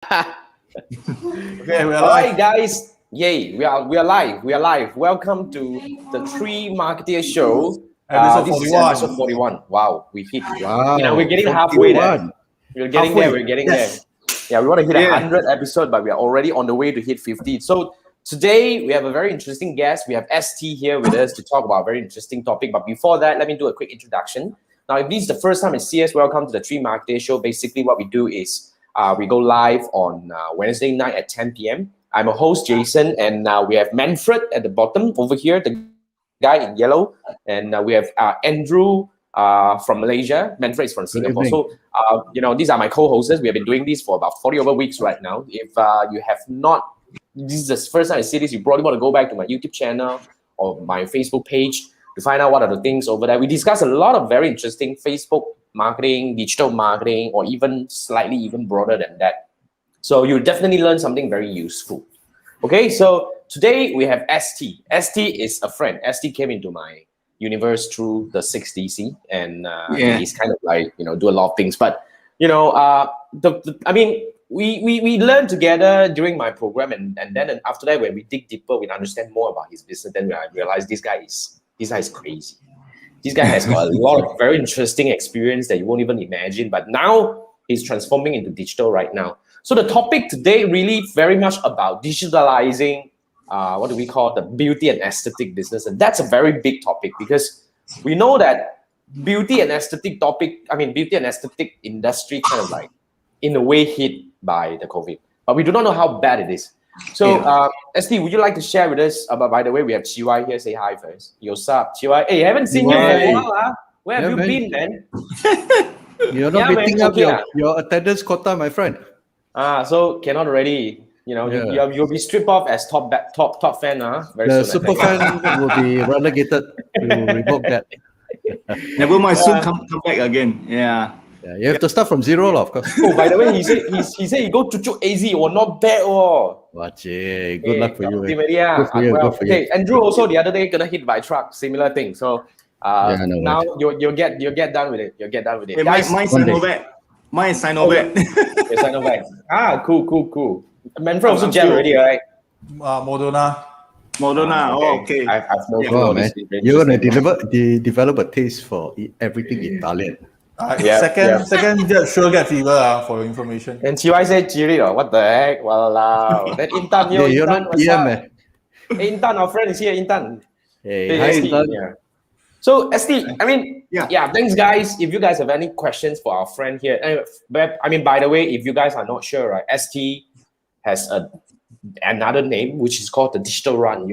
Okay, we are All right, live. guys. Yay, we are live. We are live. Welcome to the Three Marketeers Show. Episode This is 41. episode 41. Wow, we hit. Wow, We're getting halfway there. 41. We're getting Halfway. there. We're getting Yes. there. Yeah, we want to hit Yeah. 100 episode, but we are already on the way to hit 50. So today we have a very interesting guest. We have ST here with us to talk about a very interesting topic. But before that, let me do a quick introduction. Now, if this is the first time you see us, welcome to the Three Marketeers Show. Basically, what we do is we go live on Wednesday night at 10 p.m. I'm a host, Jason, and we have Manfred at the bottom over here, the guy in yellow, and we have Andrew from Malaysia. Manfred is from Singapore. evening. So, these are my co-hosts. We have been doing this for about 40 over weeks right now. If you have not, this is the first time I see this, you probably want to go back to my YouTube channel or my Facebook page to find out what are the things over there. We discuss a lot of very interesting Facebook marketing, digital marketing, or even slightly even broader than that. So you'll definitely learn something very useful. Okay, so today we have ST. ST is a friend. ST came into my universe through the 6DC, and he's kind of like, do a lot of things. But, we learned together during my program, and then after that, when we dig deeper, we understand more about his business. Then I realized this guy is crazy. This guy has got a lot of very interesting experience that you won't even imagine. But now he's transforming into digital right now. So the topic today really very much about digitalizing, what do we call the beauty and aesthetic business. And that's a very big topic because we know that beauty and aesthetic industry kind of like in a way hit by the COVID. But we do not know how bad it is. So, ST, would you like to share with us about, by the way, we have Chiwai here. Say hi first. Yo, sup, Chiwai? Hey, I haven't seen you for a while. Huh? Where have you been, man? You're not meeting man, up okay, your attendance quota, my friend. So cannot already, you'll be stripped off as top fan, very The soon. super fan will be relegated. We will revoke that. Never mind, soon come back again. Yeah. Yeah, you have to start from zero, of course. Oh, by the way, he said he go to AZ, not bad, Good luck for you. Good for you. Okay, Andrew also the other day gonna hit by truck, similar thing. So now you'll get done with it. You'll get done with it. Hey, Guys, mine Sinovac. Mine Sinovac. Sinovac. Cool. Manfred also jam already, right? Moderna. Moderna. Oh, okay. I've no Yeah. clue. Oh, man. You're gonna develop a taste for everything Italian. Second jet sure get fever for your information. And Chiwai said Chiri, what the heck? Wow. Then Intan, You're Intan, not what's PM, up? man. Hey, Intan, our friend is here, Intan. Hey, hi, ST, Intan. yeah. So, ST, thanks, guys. If you guys have any questions for our friend here, by the way, if you guys are not sure, right, ST has another name, which is called the Digital Run.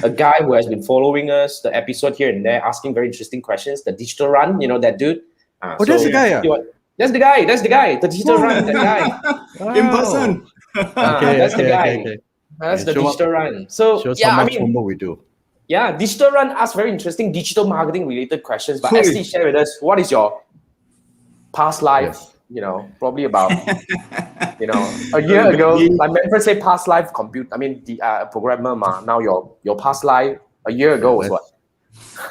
A guy who has been following us, the episode here and there, asking very interesting questions. The Digital Run, that dude. That's the guy. That's the guy. The Digital Run, that guy. In person. That's the guy. Okay. That's the Show Digital Run. So, Shows how much homework we do. Yeah, Digital Run asks very interesting digital marketing related questions. But Cool. ST, share with us, what is your past life? Probably about, a year ago, like Manfred say past life programmer, now your past life a year ago was what?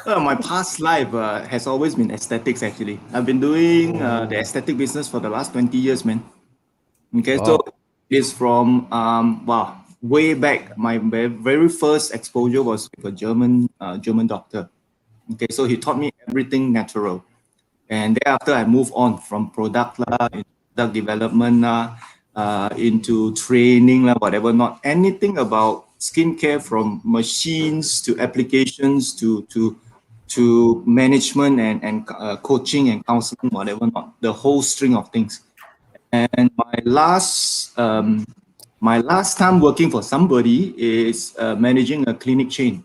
My past life has always been aesthetics, actually. I've been doing the aesthetic business for the last 20 years, man. Okay, so it's from, way back. My very first exposure was with a German doctor. Okay, so he taught me everything natural. And thereafter, I moved on from product development into training, whatever, not anything about skincare, from machines to applications to management and coaching and counseling, whatever, not the whole string of things. And my last time working for somebody is managing a clinic chain.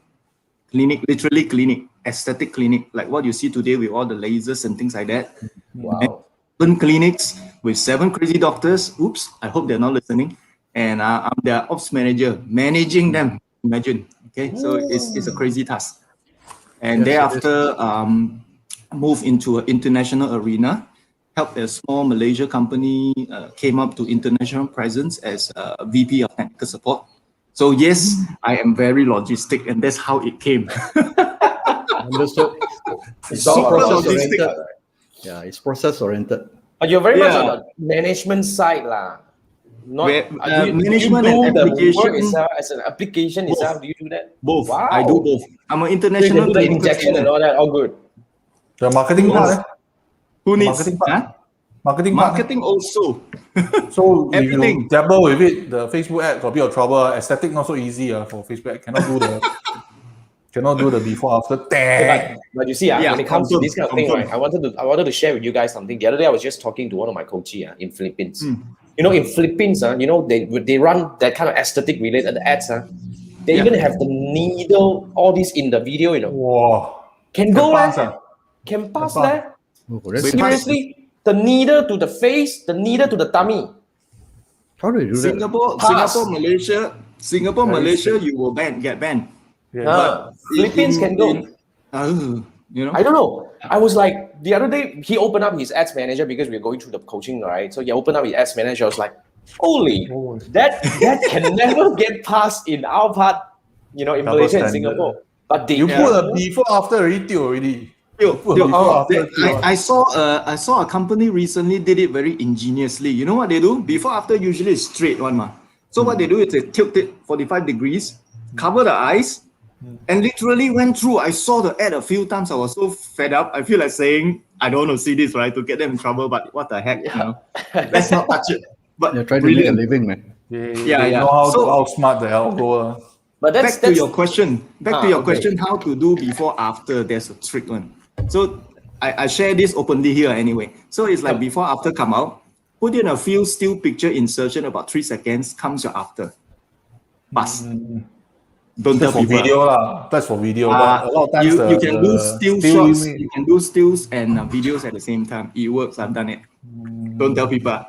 Literally clinic, aesthetic clinic, like what you see today with all the lasers and things like that. Wow. 7 clinics with 7 crazy doctors. Oops, I hope they're not listening. And I'm their ops manager, managing them. Imagine, okay? So it's a crazy task. And thereafter, moved into an international arena, helped a small Malaysia company, came up to international presence as a VP of technical support. So yes, I am very logistic, and that's how it came. Understood. It's all Super about logistic. Yeah, it's process oriented. But you're very much Yeah. on the management side, lah. Not Where, do management you do and the application- work itself as an application Both. itself? Do you do that? Both. Wow. I do both. I'm an So you international can do the clinical injection and trainer. all that. All good. The marketing Yes. part, eh? Who The needs marketing part. huh? Marketing part. Marketing also. So if you Everything. dabble with it, the Facebook ad got a bit of trouble. Aesthetic not so easy for Facebook ad. Cannot do the before after. But you see, Yeah, when it comes to confirm, this kind of thing, confirm. right? I wanted to share with you guys something. The other day, I was just talking to one of my coaches in Philippines. You know, in Philippines, you know, they run that kind of aesthetic related ads. They Yeah. even have the needle, all this in the video. You know, Wow. can go pass, leh. Can pass pass. leh. Oh, that's Seriously, the needle to the face, the needle to the tummy. How do you do that? Pass. Singapore, Very Malaysia, strict. you will get banned. Yeah. Philippines can go. You know. I don't know. I was like, the other day, he opened up his ads manager because we are going through the coaching, right? So he opened up his ads manager. I was like, holy, that can never get past in our part, you know, in Double Malaysia and standard. Singapore. But they You do. put a before after already. Put Yo, before after. I saw a company recently did it very ingeniously. You know what they do? Before after usually is straight one ma. So what they do is they tilt it 45 degrees, cover the eyes, and literally went through. I saw the ad a few times. I was so fed up. I feel like saying, I don't want to see this, right? To get them in trouble, but what the heck, you know? Let's not touch it. But You're trying to make a brilliant. living, man. Yeah. Know how So- to outsmart the algo. But Back to your question. okay. How to do before after. There's a trick one. So I share this openly here anyway. So it's like before after come out. Put in a few still picture insertion about 3 seconds. Comes your after. Pass. Don't tell That's for people. video lah. That's for video. But a lot of times you can do still shots. unit- You can do stills and videos at the same time. It works. I've done it. Don't tell people.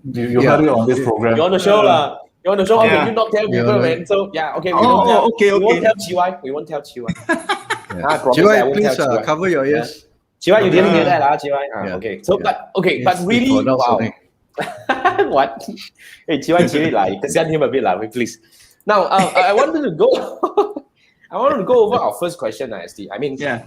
You Yeah. heard it on this program. You want to show lah? You want to show? How Yeah. can you not tell people, Yeah. man? So yeah, okay. We Oh, don't tell. okay, We won't okay. tell Chiwai. We won't tell Chiwai. Yeah. I promise I Chiwai, won't please tell Chiwai. cover your ears. Chiwai, you didn't hear Yeah. that, Chiwai? Yeah. Okay. So, Yeah. but Yes, really, for adults wow. only. What? Hey, Chiwai, chill it lah. You can him a bit lah, please. Now, I wanted to go. I wanted to go over our first question, SD. I mean, Yeah.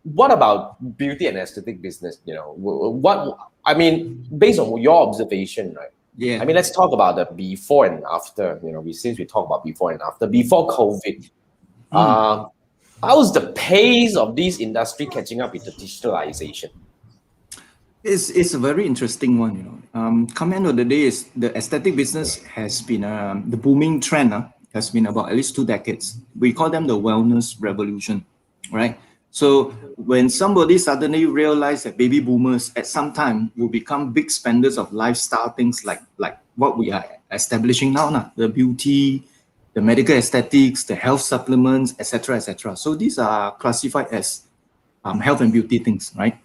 what about beauty and aesthetic business? You know, what I mean, based on your observation, right? Yeah. I mean, let's talk about the before and after. You know, since we talk about before and after, before COVID, how's the pace of this industry catching up with the digitalization? It's a very interesting one, you know. Come end of the day is the aesthetic business has been the booming trend has been about at least 2 decades. We call them the wellness revolution, right? So when somebody suddenly realized that baby boomers at some time will become big spenders of lifestyle things like what we are establishing now, the beauty, the medical aesthetics, the health supplements, etc., etc. So these are classified as health and beauty things, right?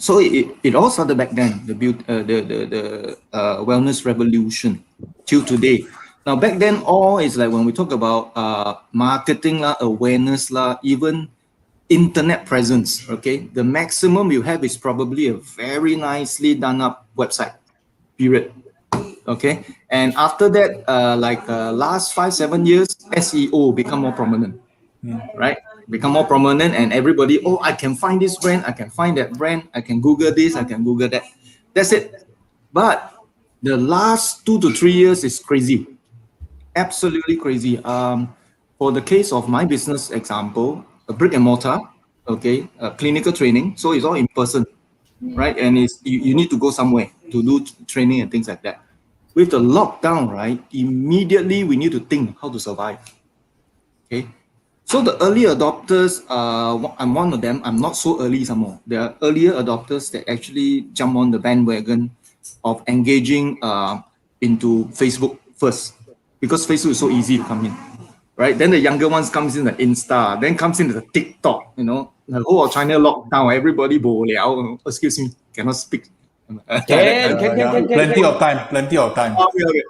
So it all started back then, the wellness revolution till today. Now back then, all is like when we talk about marketing lah, awareness lah, even internet presence. Okay, the maximum you have is probably a very nicely done up website. Period. Okay, and after that, last 5-7 years, SEO become more prominent, right? Become more prominent, and everybody, oh, I can find this brand, I can find that brand, I can Google this, I can Google that. That's it. But the last 2 to 3 years is crazy, absolutely crazy. For the case of my business example, a brick and mortar, okay, clinical training, so it's all in person, right? And it's you need to go somewhere to do training and things like that. With the lockdown, right, immediately we need to think how to survive. Okay, so the early adopters, I'm one of them. I'm not so early some more. There are earlier adopters that actually jump on the bandwagon of engaging into Facebook first, because Facebook is so easy to come in, right? Then the younger ones comes in the Insta, then comes in the TikTok. You know, the whole of China lockdown, everybody bo liao. Excuse me, cannot speak. Plenty of time. Okay.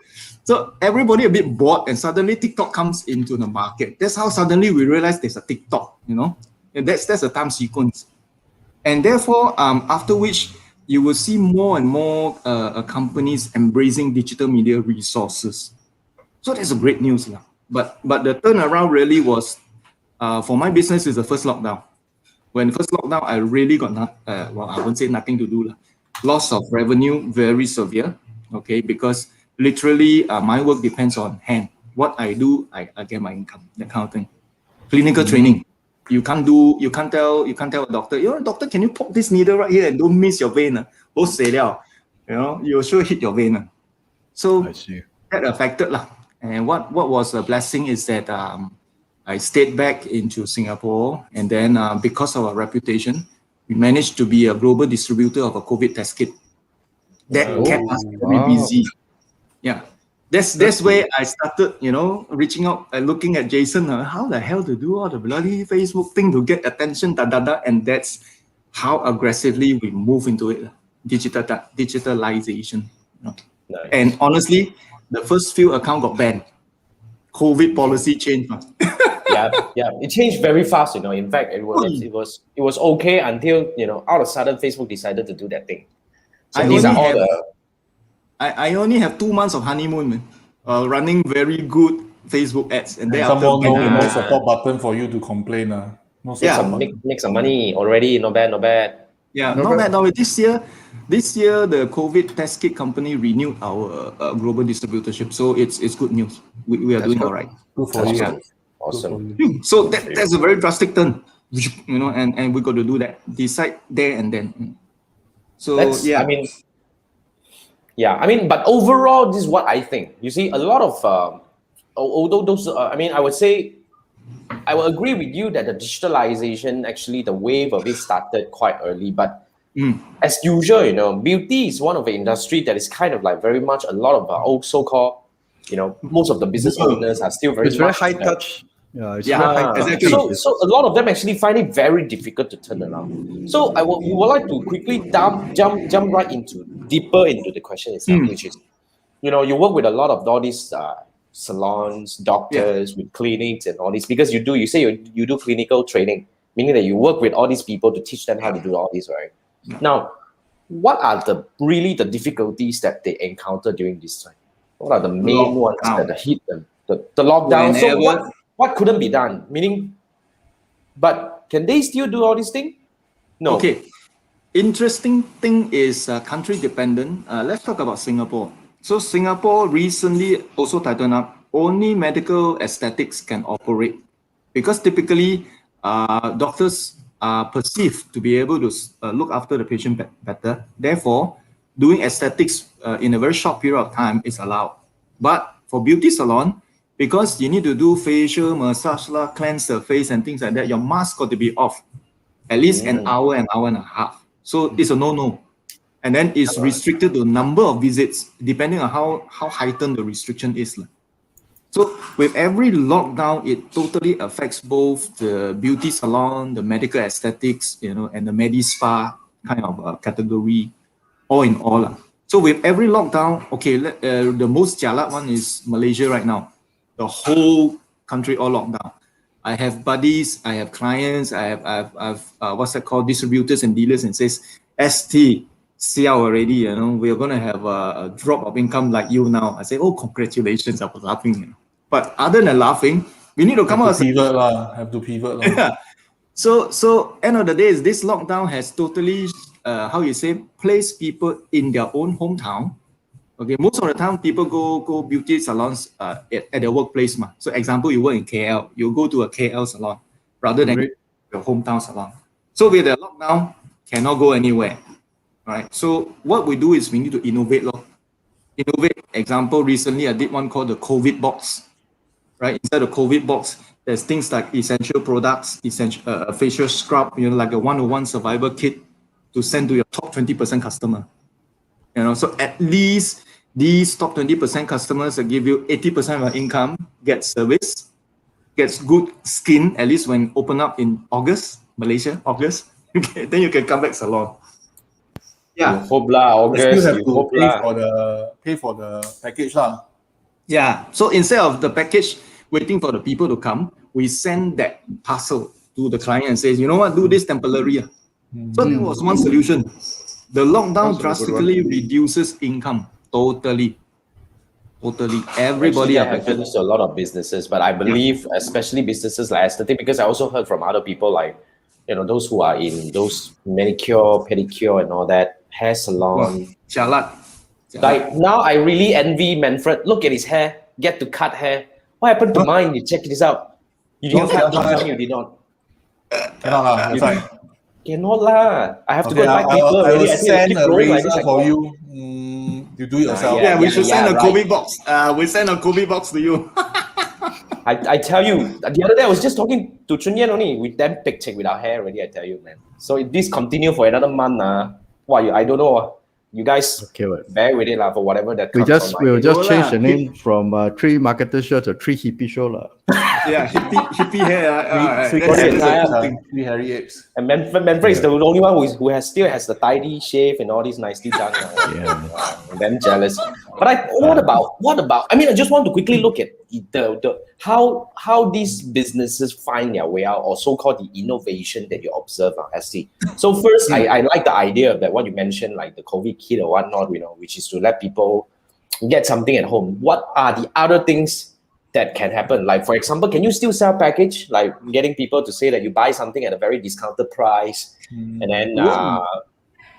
So everybody a bit bored, and suddenly TikTok comes into the market. That's how suddenly we realize there's a TikTok, you know, and that's a time sequence. And therefore, after which you will see more and more companies embracing digital media resources. So that's a great news. But the turnaround really was, for my business, is the first lockdown. When first lockdown, I really got I won't say nothing to do. Loss of revenue, very severe. Okay, because literally my work depends on hand. What I do, I get my income, that kind of thing. Clinical training. You can't tell a doctor, doctor, can you poke this needle right here and don't miss your vein? You'll sure hit your vein. So I see. that affected lah. And what was a blessing is that I stayed back into Singapore, and then because of our reputation, we managed to be a global distributor of a COVID test kit. That kept us very busy. Yeah. That's where I started, reaching out and looking at Jason. How the hell to do all the bloody Facebook thing to get attention, and that's how aggressively we move into it. Digitalization. Nice. And honestly, the first few accounts got banned. COVID policy changed. yeah, it changed very fast. In fact, it was okay until out of sudden Facebook decided to do that thing. So I only have 2 months of honeymoon, man, running very good Facebook ads, and some more no support button for you to complain. Make some money already. Not bad. Yeah, not bad. Now this year, the COVID test kit company renewed our global distributorship, so it's good news. We are doing all right. Good for you. Awesome. Awesome. So that's a very drastic turn, and we got to do that. Decide there and then. So but overall, this is what I think. You see, a lot of although those, I would say, I will agree with you that the digitalization, actually, the wave of it started quite early. But as usual, beauty is one of the industry that is kind of like very much a lot of old so-called, most of the business owners are still very high touch. Exactly. So a lot of them actually find it very difficult to turn around. So we would like to quickly jump right deeper into the question itself, which is, you work with a lot of all these salons, doctors, with clinics and all this, because you say you do clinical training, meaning that you work with all these people to teach them how to do all this, right? Now, what are the difficulties that they encounter during this time? What are the main ones that hit them? The lockdown. So what couldn't be done? Meaning, but can they still do all these things? No. Okay. Interesting thing is country dependent. Let's talk about Singapore. So Singapore recently also tightened up. Only medical aesthetics can operate, because typically doctors are perceived to be able to look after the patient better. Therefore, doing aesthetics in a very short period of time is allowed. But for beauty salon, because you need to do facial massage, cleanse the face and things like that, your mask got to be off at least an hour and a half. So it's a no-no. And then it's restricted to number of visits, depending on how heightened the restriction is. So with every lockdown, it totally affects both the beauty salon, the medical aesthetics, and the medi-spa kind of category, all in all. So with every lockdown, the most jialat one is Malaysia right now. The whole country all locked down. I have buddies, I have clients, I have distributors and dealers, and says, ST, see already, we're going to have a drop of income like you now. I say, oh, congratulations. I was laughing. But other than laughing, we need to come out. Have to pivot. Yeah. So end of the day, is this lockdown has totally, placed people in their own hometown. Okay, most of the time people go beauty salons at their workplace. So example, you work in KL, you go to a KL salon rather than your hometown salon. So with the lockdown, cannot go anywhere. Right. So what we do is we need to innovate. Example, recently I did one called the COVID box. Right. Inside the COVID box, there's things like essential products, a facial scrub, like a 101 survival kit to send to your top 20% customer. So at least these top 20% customers that give you 80% of your income, get service, gets good skin, at least when open up in August, Malaysia, August, then you can come back salon. Yeah. You hope August. You have to pay for the package Yeah. So instead of the package waiting for the people to come, we send that parcel to the client and says, you know what, do this temporary. So that was one solution. The lockdown drastically reduces income. Totally. Everybody actually, that happens to a lot of businesses, but I believe especially businesses like aesthetic, because I also heard from other people like, those who are in those manicure, pedicure and all that, hair salon. Jalat. Like now, I really envy Manfred. Look at his hair. Get to cut hair. What happened to mine? You check this out. You didn't cut. Don't tell me you did not. Cannot lah. That's right. Cannot lah. I have to go Okay, and buy paper I will already. I think send keep a growing like razor this. for you. You do it yourself. yeah. we should send a right. Kobe box. We send a Kobe box to you. I tell you, the other day I was just talking to Chun Yan only. We damn picture with our hair already. I tell you, man. So if this continue for another month, I don't know. You guys bear with it lah for whatever that. We'll just change the lah. name from 3 Marketer Show to 3 Hippie Show lah. Yeah, hippie hair. Three That's hairy apes, something. Three hairy apes. And Manfred is the only one who still has the tidy shave and all this nicely done. I'm damn jealous. But what about? I mean, I just want to quickly look at the how these businesses find their way out, or so-called the innovation that you observe at SC. So first, I like the idea of that what you mentioned, like the COVID kit or whatnot, which is to let people get something at home. What are the other things that can happen? Like, for example, can you still sell package, like getting people to say that you buy something at a very discounted price and then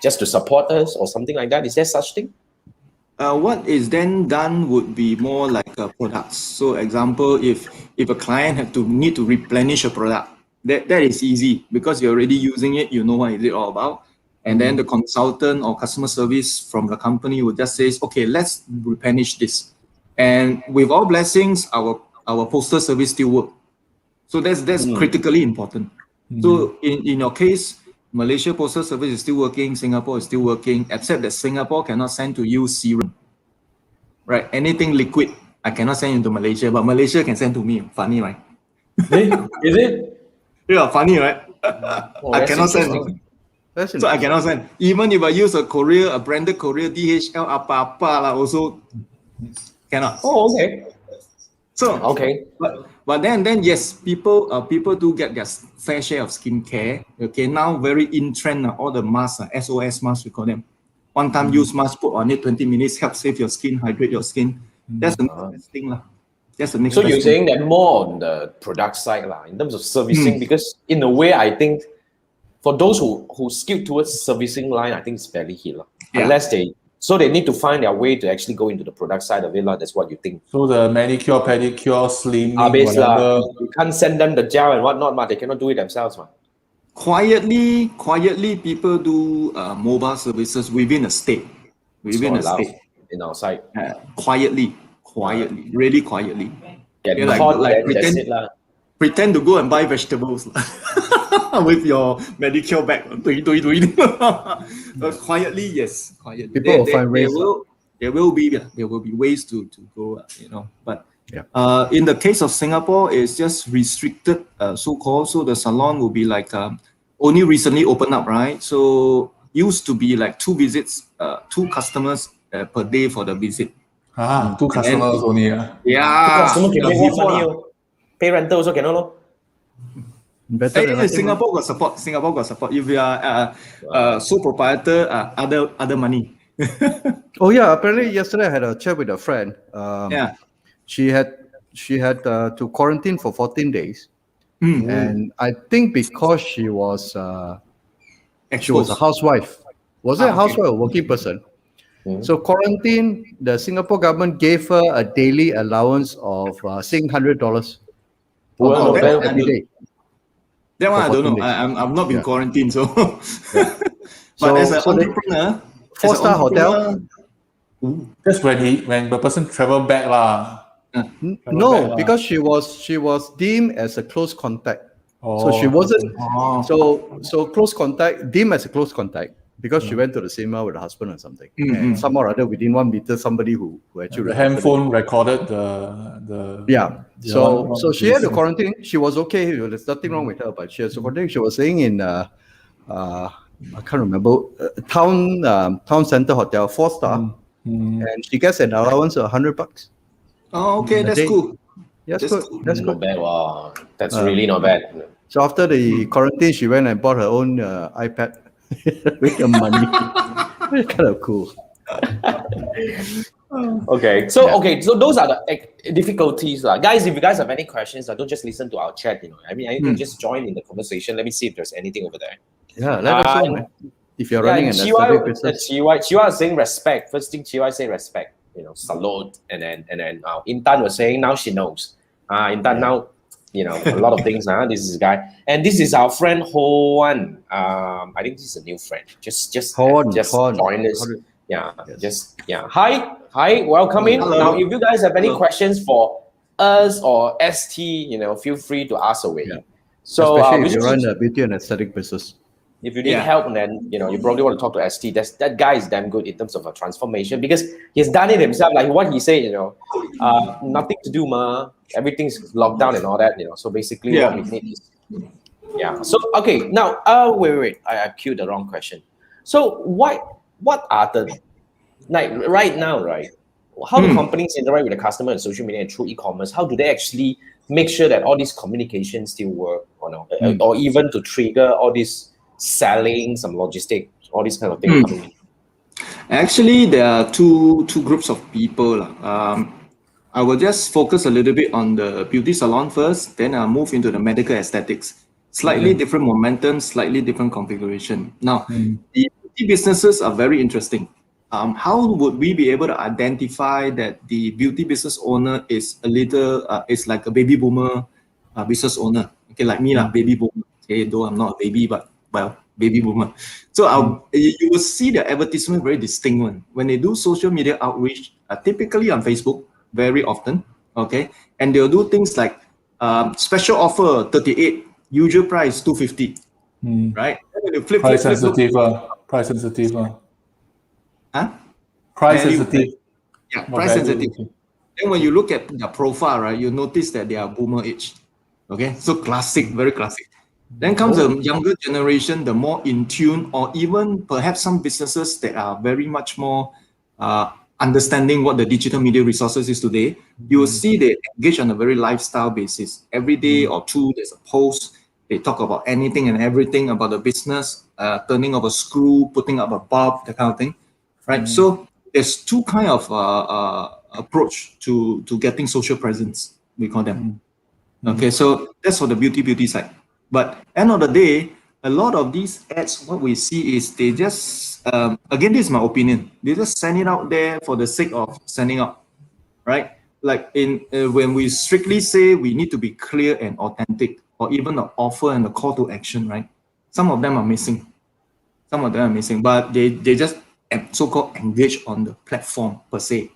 just to support us or something like that? Is there such thing? What is then done would be more like products. So example, if a client need to replenish a product, that is easy because you're already using it, you know what is it all about. And then the consultant or customer service from the company would just say, okay, let's replenish this. And with all blessings, our postal service still work. So that's critically important. So in your case, Malaysia Postal Service is still working, Singapore is still working, except that Singapore cannot send to you serum. Right? Anything liquid, I cannot send into Malaysia, but Malaysia can send to me. Funny, right? Is it? Yeah, funny, right? I cannot send. So I cannot send. Even if I use a branded courier, DHL, apa-apa also cannot. Oh, okay. So okay. But then yes, people do get their fair share of skincare. Okay, now very in trend, all the masks, SOS masks we call them. One time use mask, put on it 20 minutes, help save your skin, hydrate your skin. That's the next thing lah. That's the next. So you're saying that more on the product side lah, in terms of servicing, because in a way I think for those who skew towards servicing line, I think it's fairly hit lah. Unless they need to find their way to actually go into the product side of it lah. That's what you think. So the manicure, pedicure, slimming, whatever. You can't send them the gel and whatnot, but they cannot do it themselves, man. Quietly, people do mobile services within a state. Within a state. In our side. Quietly, really quietly. Get like pretend to go and buy vegetables with your Medicare bag. Quietly, yes. Quietly. People will find ways. There will be ways to go, But in the case of Singapore, it's just restricted, so-called. So the salon will be like only recently opened up, right? So used to be like 2 visits, 2 customers per day for the visit. 2 customers only. Yeah. Customer can make more money. Pay rental also cannot know. Singapore got support. If you are sole proprietor, other money. Oh yeah, apparently yesterday I had a chat with a friend. She had to quarantine for 14 days, and I think because she was a housewife. Was it a housewife or working person? So quarantine, the Singapore government gave her a daily allowance of $100 every day. That one I don't know. I've not been quarantined, so. But as an entrepreneur, 4-star hotel. That's when the person travel back lah. No, because she was deemed as a close contact. So she wasn't. So close contact, deemed as a close contact because she went to the cinema with her husband or something. And somehow or other within 1 meter, somebody who actually the handphone recorded the So she had to quarantine. She was okay. There's nothing wrong with her, but she has to quarantine. She was staying in I can't remember, town center hotel, 4-star, and she gets an allowance of $100. Oh, okay, that's cool. That's good. That's not good. bad. Wow, that's really not bad. So after the quarantine, she went and bought her own iPad with the money. Kind of cool. Okay, so those are the difficulties, guys. If you guys have any questions, don't just listen to our chat. I mean, you can just join in the conversation. Let me see if there's anything over there. Yeah, let us know, man. if you're running an aesthetic business. Chiwa is saying respect. First thing Chiwa say respect. Salon, and then Intan was saying now she knows. Intan now, a lot of things. This is guy, and this is our friend Hoan. I think this is a new friend. Just Hoan. join us. Hi, welcome in. Hello. Now, if you guys have any questions for us or ST, feel free to ask away. Yeah. So, especially if you run a beauty and aesthetic business. if you need help, then you probably want to talk to ST. That guy is damn good in terms of a transformation because he's done it himself. Like what he said, nothing to do, ma. Everything's locked down and all that. So basically, what we need is So okay, now wait. I queued the wrong question. So what are the right now, right? How do companies interact with the customer on social media and through e-commerce? How do they actually make sure that all these communications still work, or even to trigger all this selling, some logistic, all these kind of things coming in? Actually, there are two groups of people. I will just focus a little bit on the beauty salon first, then I'll move into the medical aesthetics. Slightly different momentum, slightly different configuration. Now, the beauty businesses are very interesting. How would we be able to identify that the beauty business owner is is like a baby boomer business owner? Okay, like me, baby boomer. Okay, though I'm not a baby, but baby boomer. So you will see the advertisement very distinct one. When they do social media outreach, typically on Facebook, very often, okay? And they'll do things like special offer, 38, usual price, 250, right? And when you flip, Price sensitive. Price sensitive. Price sensitive. Yeah, price sensitive. Then when you look at the profile, right, you notice that they are boomer age. Okay, so classic, very classic. Then comes the younger generation, the more in tune, or even perhaps some businesses that are very much more understanding what the digital media resources is today. You will see they engage on a very lifestyle basis. Every day or two, there's a post. They talk about anything and everything about the business, turning of a screw, putting up a bulb, that kind of thing, right? So there's two kind of approach to getting social presence, we call them. Okay, so that's for the beauty side. But end of the day, a lot of these ads, what we see is they just, again, this is my opinion, they just send it out there for the sake of sending out, right? Like when we strictly say we need to be clear and authentic, or even the offer and the call to action, right? Some of them are missing. But they just so-called engage on the platform per se.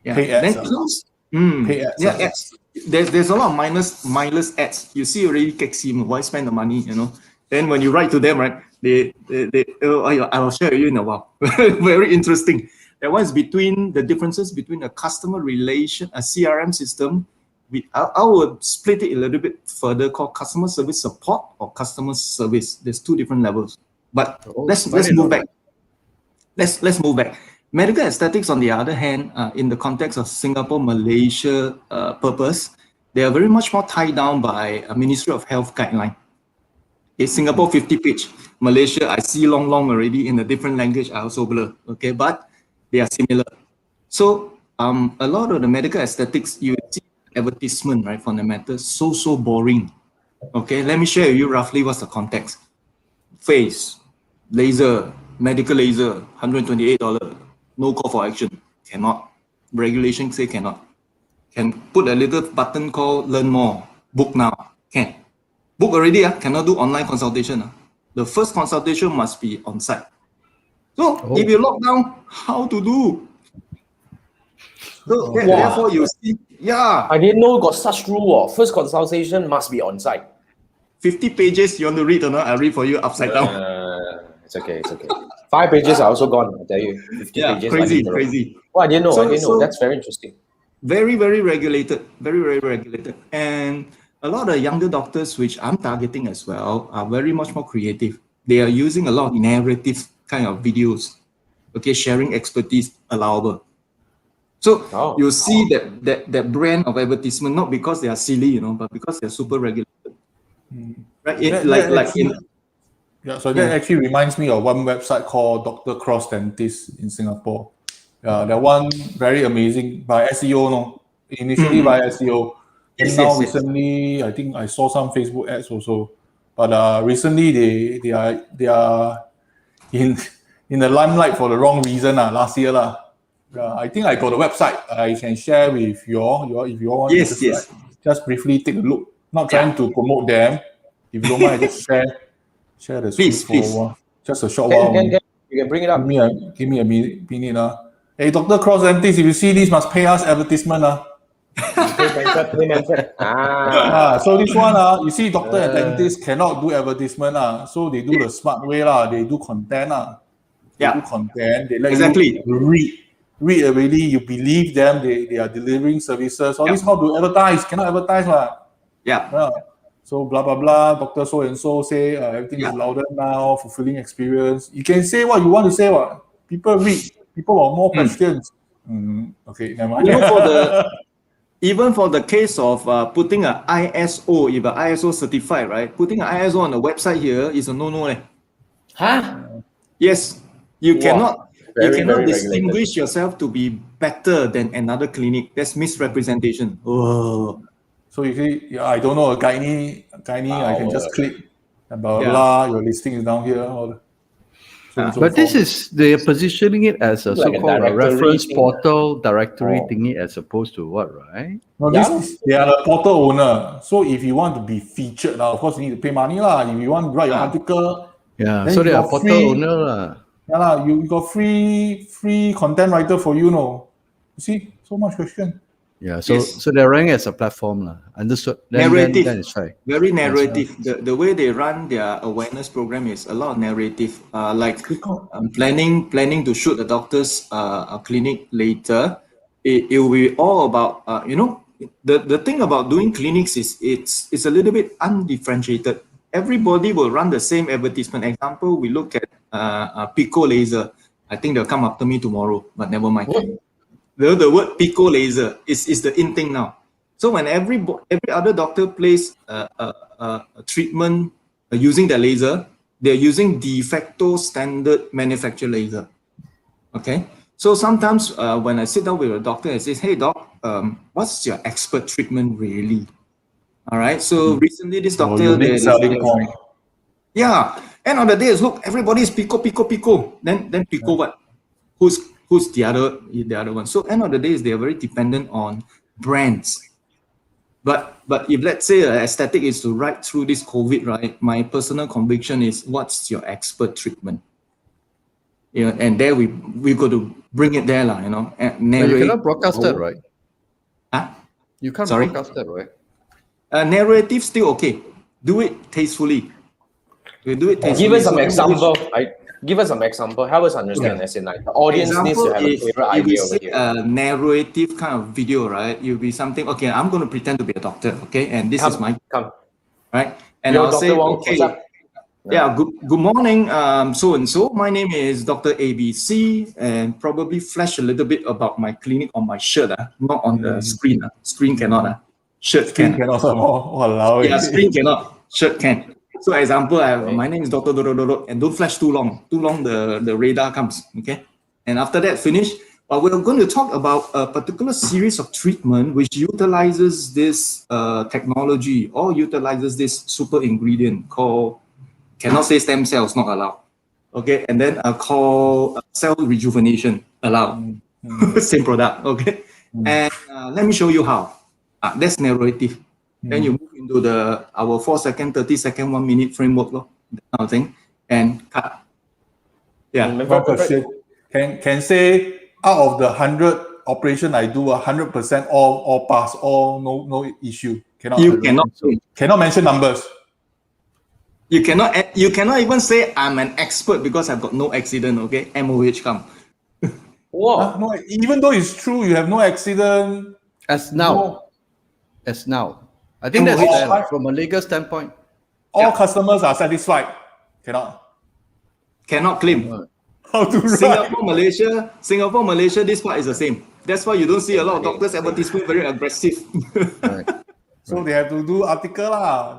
Yeah. Pay ads, then close. Pay ads. Yeah, ads. There's a lot of mindless ads. You see already, why spend the money, Then when you write to them, right, they I will share with you in a while. Very interesting. That one is between the differences between a customer relation, a CRM system. I will split it a little bit further, called customer service support or customer service. There's two different levels. But let's move back. Let's move back. Medical aesthetics, on the other hand, in the context of Singapore, Malaysia purpose, they are very much more tied down by a Ministry of Health guideline. It's Singapore 50-page. Malaysia, I see long already in a different language, I also blur. Okay, but they are similar. So a lot of the medical aesthetics, you see advertisement, right, from the matter, so boring. Okay, let me share with you roughly what's the context. Face, laser, medical laser, $128. No call for action. Cannot. Regulation say cannot. Can put a little button called learn more. Book now. Can. Book already, cannot do online consultation. The first consultation must be on site. So if you lock down, how to do? So therefore you see, I didn't know got such rule. First consultation must be on site. 50 pages you want to read or not? I read for you upside down. It's okay. 5 pages are also gone, I tell you. 50 pages. Crazy. Well, I didn't know. That's very interesting. Very regulated. Very regulated. And a lot of younger doctors, which I'm targeting as well, are very much more creative. They are using a lot of narrative kind of videos. Okay, sharing expertise allowable. So you see that brand of advertisement, not because they are silly, but because they're super regulated. Right? That actually reminds me of one website called Dr. Cross Dentist in Singapore. That one very amazing by SEO, initially by SEO. And now recently, I think I saw some Facebook ads also. But recently they are in the limelight for the wrong reason last year I think I got a website I can share with you all. If you all want Yes, to yes. just briefly take a look. Not trying to promote them. If you don't mind, just share the screen for a Please. while. Just a short Can, while. can, can. You can bring it up. Give me a minute. Hey, Dr. Cross Dentist, if you see this, must pay us advertisement. Pay mention. So this one, you see, doctor and dentist cannot do advertisement. So they do the smart way. They do content. They do content. They let Exactly. you read already. You believe them. They are delivering services. All this how to advertise. Cannot advertise. So blah, blah, blah. Doctor so-and-so say everything is louder now, fulfilling experience. You can say what you want to say. People read. People want more questions. Okay, never mind. Even for the case of putting an ISO, if an ISO certified, right? Putting an ISO on the website here is a no-no. Huh? Yes, you cannot Very distinguish yourself to be better than another clinic. That's misrepresentation. Oh. So you see, I don't know, a gynae, I can just click, blah, blah, your listing is down here. But this is, they're positioning it as a Like a so-called directory reference thing. portal directory thingy as opposed to what, right? No, they are the portal owner. So if you want to be featured, of course you need to pay money. If you want to write your article, then so they are portal owner. You got free content writer for you. You see, so much question. So they're running as a platform. Understood. Narrative. Then it's right. Very narrative. The way they run their awareness program is a lot of narrative. Like planning to shoot a doctor's clinic later. It will be all about the thing about doing clinics is it's a little bit undifferentiated. Everybody will run the same advertisement. Example, we look at Pico laser. I think they'll come after me tomorrow, but never mind. The word Pico laser is the in thing now. So when every other doctor plays a treatment using the laser, they're using de facto standard manufacturer laser. Okay. So sometimes when I sit down with a doctor and says, "Hey doc, what's your expert treatment really?" All right. So recently this doctor, end of the day is look, everybody's Pico. Then Pico what? Who's the other one? So end of the day is they are very dependent on brands. But if let's say aesthetic is to ride through this COVID, right? My personal conviction is, what's your expert treatment? And there we got to bring it there, But you cannot broadcast that, right? You can't broadcast that, right? Narrative still okay. Do it tastefully. We do it tastefully. Give us some example. Give us some example. Help us understand. As in, like, the audience needs to have a clearer idea over here. A narrative kind of video, right? You'll be something. Okay, I'm going to pretend to be a doctor. Okay, and this is my right. And I'll say, Wong, okay, good morning, so and so. My name is Dr. ABC, and probably flash a little bit about my clinic on my shirt. Not on the screen. Screen cannot. Shirt can. Screen cannot. Shirt can. So example, my name is Dr. and don't flash too long. Too long, the radar comes, okay? And after that, finish. We're going to talk about a particular series of treatment which utilizes this technology or utilizes this super ingredient called, cannot say stem cells, not allowed. Okay, and then call cell rejuvenation, allowed. Same product, okay? And let me show you how. That's narrative. Then you move into our 4-second, 30-second, 1 minute framework, that kind of thing, and cut. One question. Can say out of the 100 operation I do, 100% all pass, all no issue. Cannot mention numbers. You cannot even say I'm an expert because I've got no accident. Okay, MOH come. Wow. No, even though it's true, you have no accident. As now. I think that's fair, from a legal standpoint. All customers are satisfied. Cannot claim. How to write? Singapore, Malaysia, this part is the same. That's why you don't see a lot of doctors' advertisement very aggressive. So they have to do article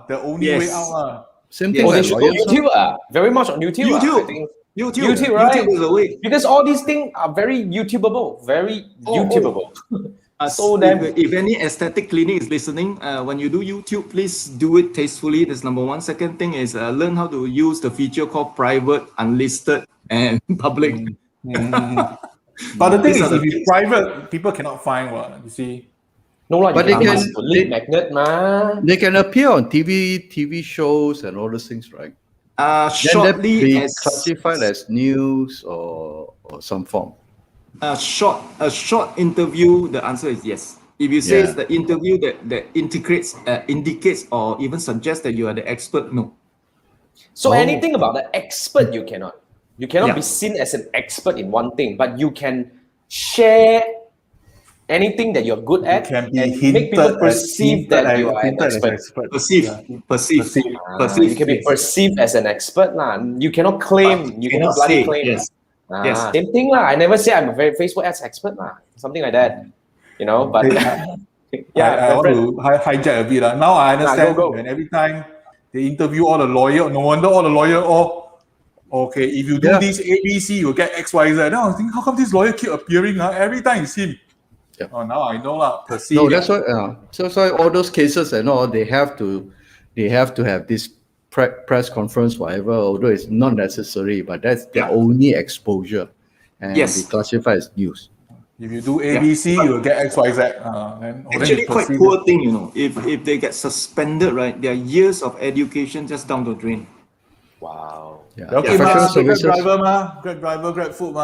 the only way out Same thing. They should go YouTube very much on YouTube. I think. YouTube, right? YouTube is the way. Because all these things are very YouTubeable, YouTubeable. So if any aesthetic clinic is listening, when you do YouTube, please do it tastefully. That's number one. Second thing is learn how to use the feature called private unlisted and public. But the thing is, if it's private, people cannot find what, you see. No, like, But you they can can- ask for lead magnet, ma. They can appear on TV shows and all those things, right? Then that Shortly be as classified as news or some form. a short interview, the answer is yes. If you say it's the interview that indicates or even suggests that you are the expert, no. So anything about the expert, you cannot. You cannot Yeah. be seen as an expert in one thing, but you can share anything that you're good at Can be and make people perceive that you are an hinted as expert. Perceive. You can be perceived as an expert, lah. You cannot claim. You cannot bloody say, claim. yes. Yes. Same thing, lah. I never say I'm a very Facebook ads expert, lah. Something like that. You know, but I yeah, want to hijack a bit. Now I understand go. when every time they interview all the lawyer, no wonder all the lawyer, okay, if you do this ABC, you'll get XYZ. Then I was thinking, how come this lawyer keep appearing? Every time it's him. Yeah. Oh, now I know lah. Perceive. No, that's why. So all those cases and all, they have to have this press conference, whatever. Although it's not necessary, but that's the only exposure, and be classified as news. If you do ABC, you will get XYZ. Actually, quite poor thing, you know. If they get suspended, right, their years of education just down the drain. Wow. Yeah. Okay, Professional Grab services. driver, Grab driver, Grab food,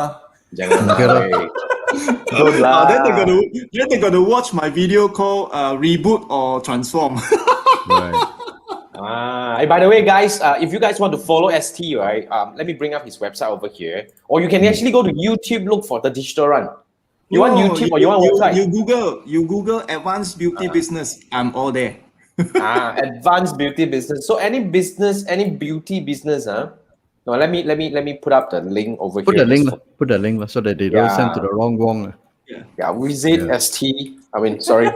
Jangan Okay lah. Good lah. Then they're gonna watch my video called Reboot or Transform. Right. By the way, guys, if you guys want to follow ST, right, let me bring up his website over here. Or you can actually go to YouTube, look for the Digital Run. You want YouTube or you want website? You Google advanced beauty business. I'm all there. Advanced beauty business. So any business, any beauty business, No, let me put up the link over Put here. the link so that they don't send to the wrong Wong. Yeah, visit ST. I mean, sorry.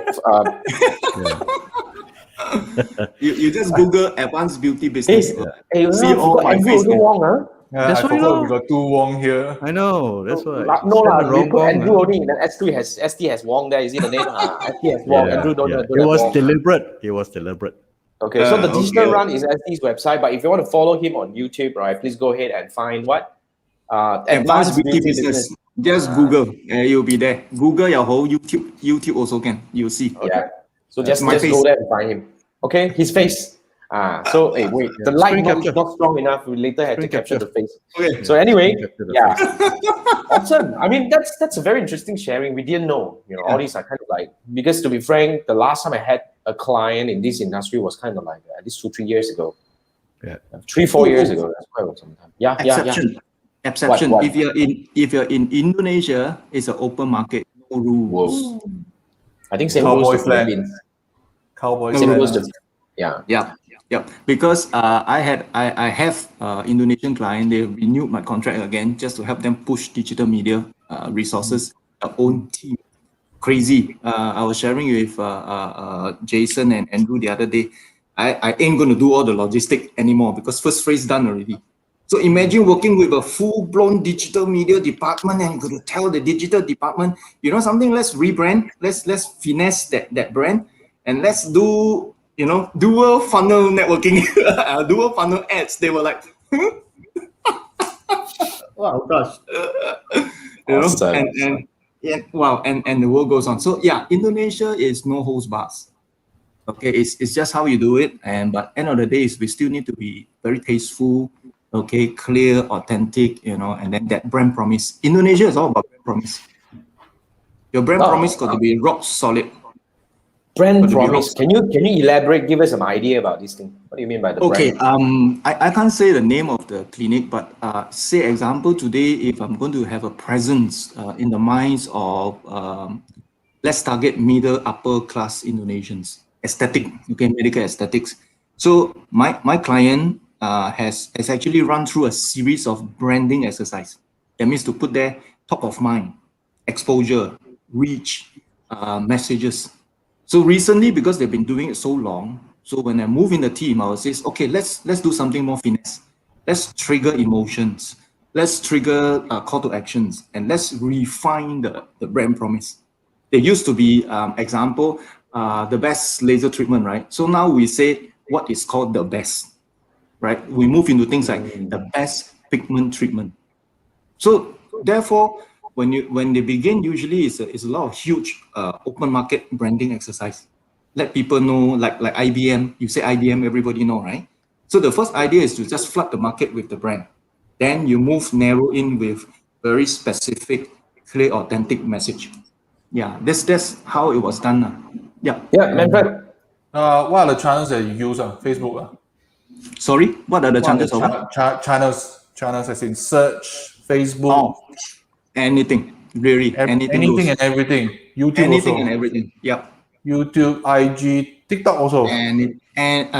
You just Google advanced beauty business. See all my face. Wong, huh? That's I why forgot we got two Wong here. I know. That's why. No Send lah. the We wrong put Wong, Andrew only. Then ST has Wong there. Is it the name? ST has Wong. Andrew don't have It was Wong. deliberate. It was deliberate. Okay, so the Digital Run is ST's website, but if you want to follow him on YouTube, right, please go ahead and find what? Advanced beauty business. Just Google, you'll be there. Google your whole YouTube. YouTube also can. You'll see. Yeah. So just go there and find him. Okay, his face. Wait, the light is not strong enough. We later had to capture the face. Okay. So anyway, awesome. I mean, that's a very interesting sharing. We didn't know, all these are kind of like, because to be frank, the last time I had a client in this industry was kind of like at least 2-3 years ago. Yeah. 3-4 years ago. That's quite some time. Exception. What? If you're in Indonesia, it's an open market, no rules. Whoa. I think same goes to Philippines. Same goes to Yeah. Because I have Indonesian client. They renewed my contract again just to help them push digital media resources. Their own team, crazy. I was sharing with Jason and Andrew the other day. I ain't going to do all the logistic anymore because first phase done already. So imagine working with a full-blown digital media department and going to tell the digital department, you know something, let's rebrand, let's finesse that brand, and let's do dual funnel networking, dual funnel ads. They were like, wow, gosh, Awesome. and the world goes on. So yeah, Indonesia is no holds bars. Okay, it's just how you do it, but end of the day is we still need to be very tasteful. Okay, clear, authentic, and then that brand promise. Indonesia is all about brand promise. Your brand promise got to be rock solid. Brand promise. Can you elaborate? Give us some idea about this thing. What do you mean by the brand? I can't say the name of the clinic, but say example today, if I'm going to have a presence in the minds of let's target middle upper class Indonesians, medical aesthetics. So my client has actually run through a series of branding exercise. That means to put their top of mind, exposure, reach, messages. So recently, because they've been doing it so long, so when I move in the team, I would say, okay, let's do something more finesse. Let's trigger emotions. Let's trigger call to actions, and let's refine the brand promise. There used to be example, the best laser treatment, right? So now we say what is called the best. Right, we move into things like the best pigment treatment, So therefore, when they begin, usually it's a lot of huge open market branding exercise. Let people know, like IBM. You say IBM, everybody know, right? So the first idea is to just flood the market with the brand. Then you narrow in with very specific, clear, authentic message. Yeah, that's how it was done. Yeah. Yeah, Manfred. What are the channels that you use? Facebook? Sorry, what are the What are chances of what? channels as in search, Facebook, Oh, anything, really, anything anything goes. and everything. YouTube Anything also. and everything. Yeah. YouTube, IG, TikTok also. And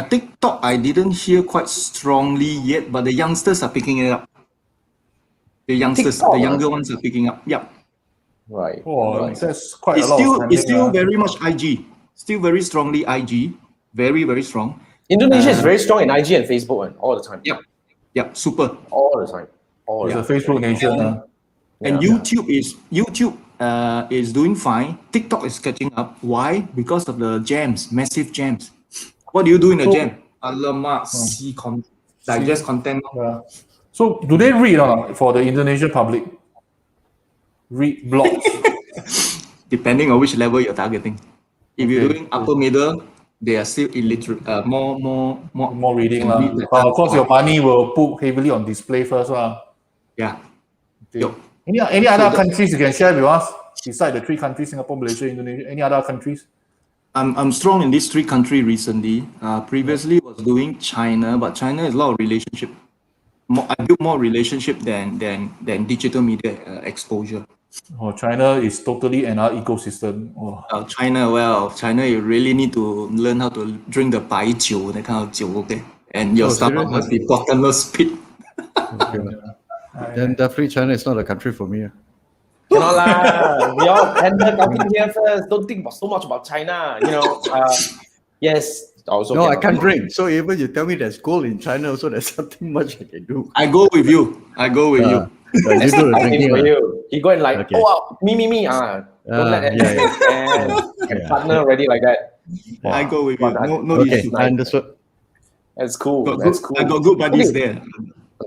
TikTok, I didn't hear quite strongly yet, but the youngsters are picking it up. The youngsters, TikTok, the younger ones are picking up. Yeah. Right. Oh, Right. that's quite a lot of It's spending. still very much IG. Still very strongly IG. Very, very strong. Indonesia is very strong in IG and Facebook all the time. Yep. Yep. Super. All the time. All It's the a time. Facebook nation. And Yeah. YouTube is doing fine. TikTok is catching up. Why? Because of the jams, massive jams. What do you do in a So- jam? Alamak, digest content. Yeah. So do they read for the Indonesian public? Read blogs. Depending on which level you're targeting. If you're Okay. doing upper middle, they are still illiterate. More reading. can read But better. of course, your money will put heavily on display first. Yeah. Okay. Yup. Any other countries you can share with us? Besides the 3 countries, Singapore, Malaysia, Indonesia, any other countries? I'm strong in these 3 countries recently. Previously was doing China, but China is a lot of relationship. I built more relationship than digital media exposure. Oh, China is totally another ecosystem. Oh. China, you really need to learn how to drink the 白酒, that kind of 酒, okay? And your stomach serious? must be bottomless pit. Okay. Then definitely China is not a country for me. Cannot lah. We all handle talking here first. Don't think so much about China. Yes. Also No, I cannot. can't drink. So even you tell me there's gold in China, also there's something much I can do. I go with you. You do the That's for drinking. you. He go and like, Okay. me. Don't let yeah. and partner already like that. I go with you. No Okay, issue. I understood. That's cool. Got That's good- cool. I got good buddies Okay. there.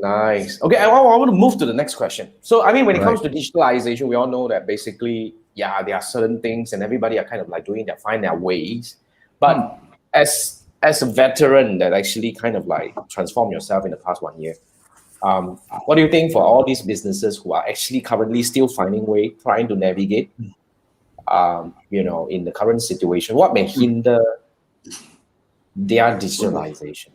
Nice. Okay, I want to move to the next question. So, I mean, when it Right. comes to digitalization, we all know that basically, yeah, there are certain things, and everybody are kind of like find their ways. But as a veteran that actually kind of like transformed yourself in the past 1 year, what do you think for all these businesses who are actually currently still finding way, trying to navigate, in the current situation, what may hinder their digitalization?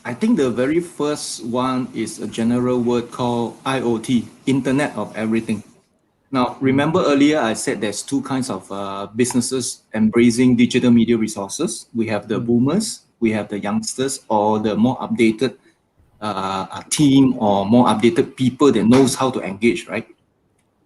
I think the very first one is a general word called IoT, Internet of Everything. Now, remember earlier I said there's 2 kinds of businesses embracing digital media resources. We have the boomers, we have the youngsters, or the more updated team or more updated people that knows how to engage, right?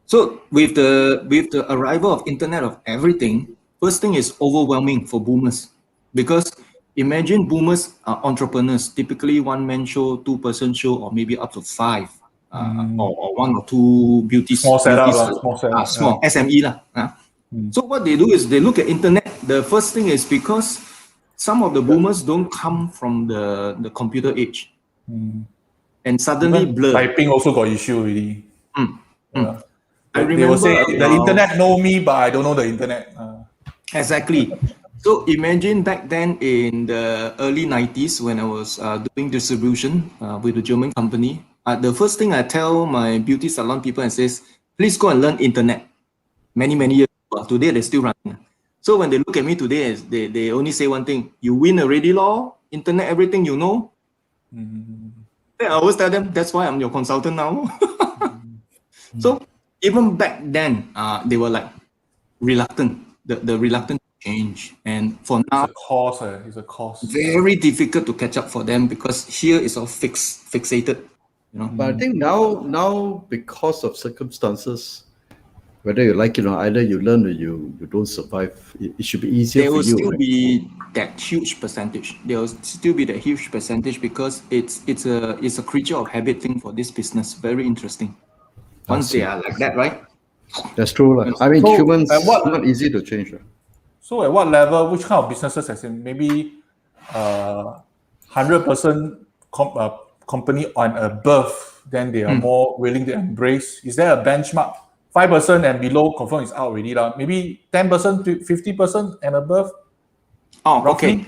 So with the arrival of Internet of Everything, first thing is overwhelming for boomers, because imagine boomers are entrepreneurs, typically 1-man show, 2-person show, or maybe up to 5, or 1 or 2 beauty Small setup beauty lah, salon. small setup, Small SME lah. So what they do is they look at internet. The first thing is because some of the boomers don't come from the computer age, and suddenly Even blur. typing also got issue already. Yeah. I They will remember say the internet know me, but I don't know the internet. Exactly. So imagine back then in the early 90s when I was doing distribution with a German company. The first thing I tell my beauty salon people and says, please go and learn internet. Many years ago. Today they're still running. So when they look at me today, they only say one thing: you win already, law, internet, everything you know. Then I always tell them, that's why I'm your consultant now. So even back then, they were like reluctant, the reluctant to change. And for now, It's a cost. very difficult to catch up for them because here is all fixated. But I think now because of circumstances, whether you like it or either you learn or you don't survive, it should be easier There for will you. still Right? be that huge percentage. There will still be that huge percentage because it's a creature of habit thing for this business. Very interesting. Once they are like that, right? That's true. I mean, So, humans and what- not easy to change. Right? So at what level, which kind of businesses, as in maybe 100% company and above, then they are more willing to embrace? Is there a benchmark? 5% and below, confirm is out already. Maybe 10% to 50% and above? Oh, roughly? okay.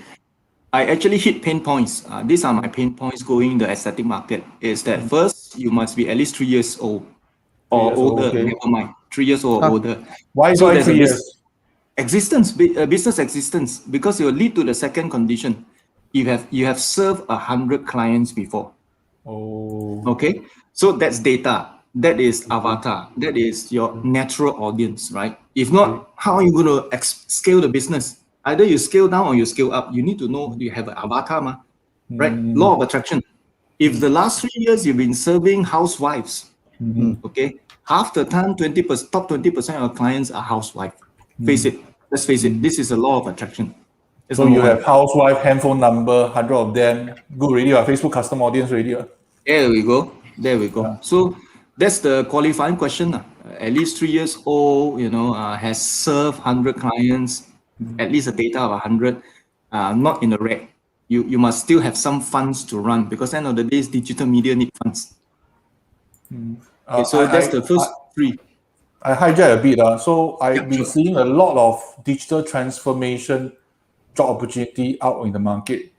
I actually hit pain points. These are my pain points going in the aesthetic market. Is that first, you must be at least 3 years old or older. Okay. Never mind, 3 years old or older. Why there's 3 years? Business existence, because it will lead to the second condition. You have served 100 clients before. Oh. Okay, so that's data. That is avatar. That is your natural audience, right? If not, how are you going to scale the business? Either you scale down or you scale up. You need to know you have an avatar, right? Law of attraction. If the last 3 years you've been serving housewives, okay, half the time, top 20% of clients are housewives. Let's face it. This is a law of attraction. That's So you number one. have housewife, handphone number, 100 of them. Good already. Facebook custom audience already. There we go. Yeah. So that's the qualifying question. At least 3 years old, has served 100 clients, at least a data of 100, not in the red. You must still have some funds to run, because end of the day, digital media need funds. Okay, so that's the first three. I hijack a bit. So I've been seeing a lot of digital transformation job opportunity out in the market.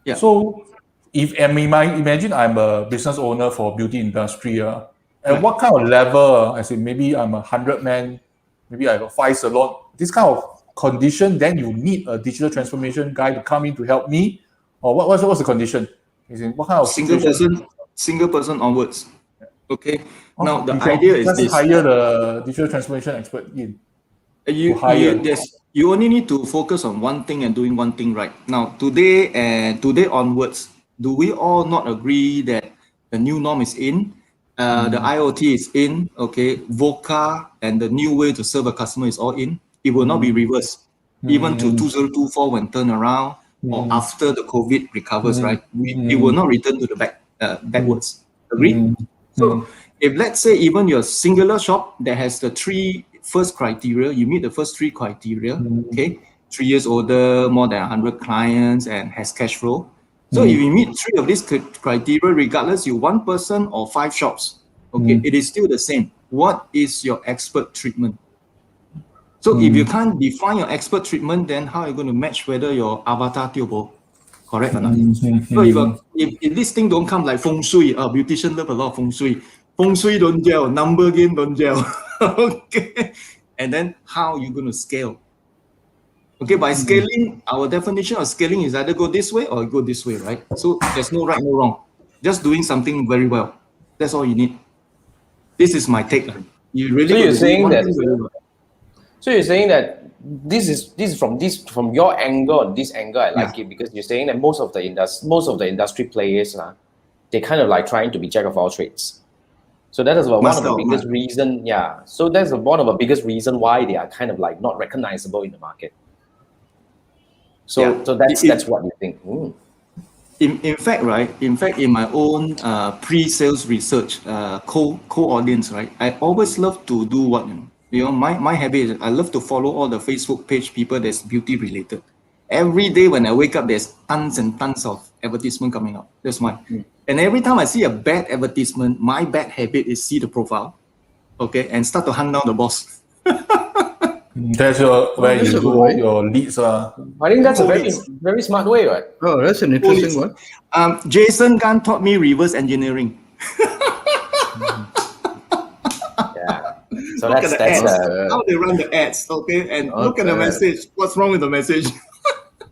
Yeah. So if imagine I'm a business owner for beauty industry, at what kind of level? I say maybe I'm 100 man, maybe I have a 5 salon. This kind of condition, then you need a digital transformation guy to come in to help me, or what's the condition? Is in what kind of single person onwards. Okay. Now the idea is this: hire the digital transformation expert in. You only need to focus on one thing and doing one thing right. Now today onwards, do we all not agree that the new norm is in? The IoT is in, okay, VOCA and the new way to serve a customer is all in. It will not be reversed. Even to 2024 when turn around, or after the COVID recovers, right? It will not return to the backwards. Agree? So if let's say even your singular shop that has the first criteria, you meet the first 3 criteria, okay, 3 years older, more than 100 clients, and has cash flow. So if you meet 3 of these criteria, regardless you 1 person or 5 shops, okay, it is still the same. What is your expert treatment? So if you can't define your expert treatment, then how are you going to match whether your avatar tiobo correct or not? So if this thing don't come like feng shui, beautician love a lot of feng shui. Feng shui don't gel, number game don't gel. Okay, and then how are you going to scale? Okay, by scaling, our definition of scaling is either go this way or go this way, right? So there's no right, no wrong. Just doing something very well. That's all you need. This is my take. You really. So you're saying that. So you're saying that this is from your angle. This angle, I like it, because you're saying that most of the industry players, they kind of like trying to be jack of all trades. So that is one of the biggest reason. Yeah. So that's one of the biggest reason why they are kind of like not recognizable in the market. So that's what you think. In fact, right? In fact, in my own pre-sales research, co-audience, right? I always love to do what my habit is I love to follow all the Facebook page people that's beauty related. Every day when I wake up, there's tons and tons of advertisement coming up. That's why. And every time I see a bad advertisement, my bad habit is see the profile, okay, and start to hunt down the boss. That's where you go your leads. I think that's a very smart way, right? Oh, that's an interesting one. Jason Gunn taught me reverse engineering. So look at the ads. How they run the ads, okay, and look at the message. What's wrong with the message?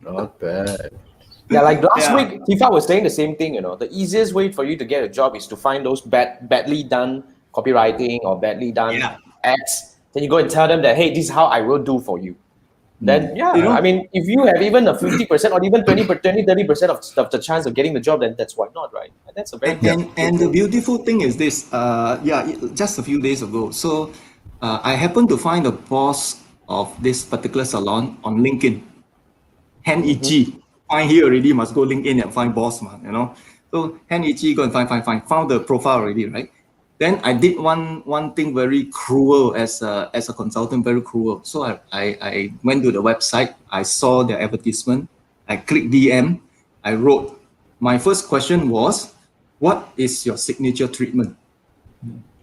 Not bad. Yeah, like last week, Tifa was saying the same thing. The easiest way for you to get a job is to find those badly done copywriting or badly done ads. Then you go and tell them that, hey, this is how I will do for you. Then I mean, if you have even a 50% or even 30% of the chance of getting the job, then that's why not, right? And that's a very and the beautiful thing is this. Just a few days ago, so I happened to find the boss of this particular salon on LinkedIn. Han Ichi. Find here already, must go LinkedIn and find boss, man, So Han Ichi, go and find. Found the profile already, right? Then I did one thing very cruel as a consultant, very cruel. So I went to the website, I saw the advertisement, I clicked DM, I wrote. My first question was, what is your signature treatment?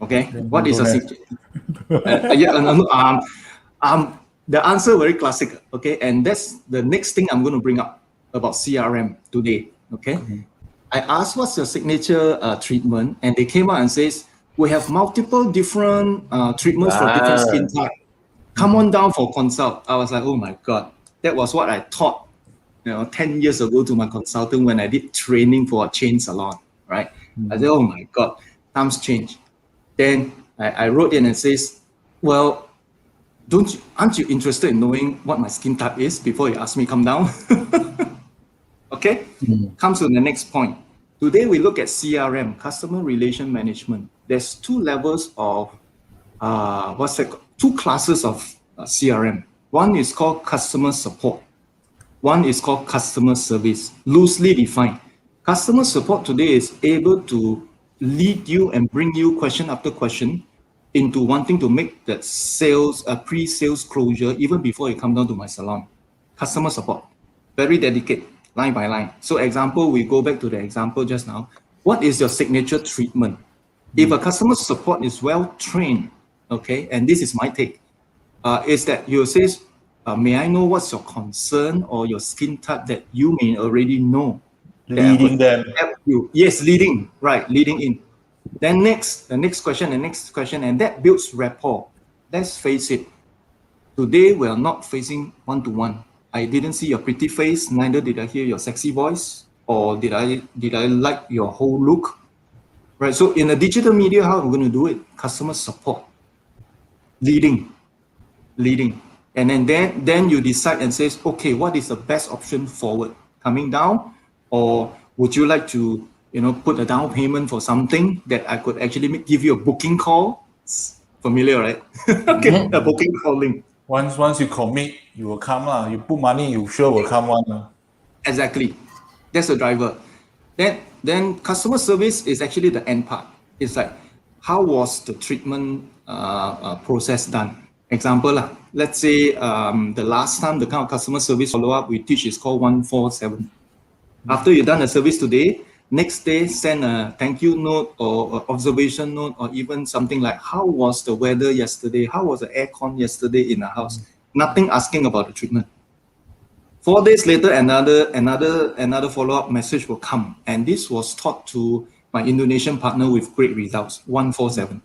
Okay, what is your signature? The answer very classic. Okay, and that's the next thing I'm going to bring up about CRM today. Okay, I asked what's your signature treatment, and they came out and says we have multiple different treatments for different skin type. Come on down for consult. I was like, oh my god, that was what I taught 10 years ago to my consultant when I did training for a chain salon, right? I said, oh my God, times change. Then I wrote in and says, well, aren't you interested in knowing what my skin type is before you ask me come down? Okay, comes to the next point. Today we look at CRM, customer relation management. There's two levels of, two classes of CRM. One is called customer support. One is called customer service, loosely defined. Customer support today is able to lead you and bring you question after question into wanting to make that sales, pre-sales closure even before you come down to my salon. Customer support, very dedicated, line by line. So example, we go back to the example just now. What is your signature treatment? If a customer support is well trained, okay, and this is my take, is that you say, may I know what's your concern or your skin type that you may already know? Leading them. Yes, leading, right, leading in. Then the next question, and that builds rapport. Let's face it, today we are not facing one-to-one. I didn't see your pretty face, neither did I hear your sexy voice, or did I like your whole look, right? So in a digital media, how are we going to do it? Customer support, leading. And then you decide and says, okay, what is the best option forward? Coming down, or would you like to, put a down payment for something that I could actually give you a booking call? It's familiar, right? Okay, a booking call link. Once you commit, you will come. You put money, you sure will come one. Exactly. That's the driver. Then customer service is actually the end part. It's like, how was the treatment process done? Example, let's say the last time the kind of customer service follow-up we teach is called 147. After you've done a service today, next day send a thank you note or observation note, or even something like, how was the weather yesterday? How was the aircon yesterday in the house? Nothing asking about the treatment. 4 days later, another follow-up message will come. And this was taught to my Indonesian partner with great results, 147.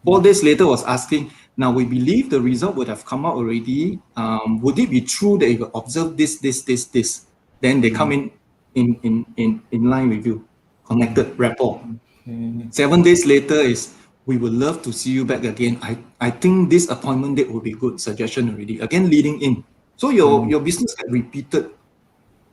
4 days later was asking, now we believe the result would have come out already. Would it be true that you observed this? Then they come in line with you, connected, rapport. 7 days later is, we would love to see you back again. I think this appointment date will be good. Suggestion already. Again, leading in. So your business get repeated.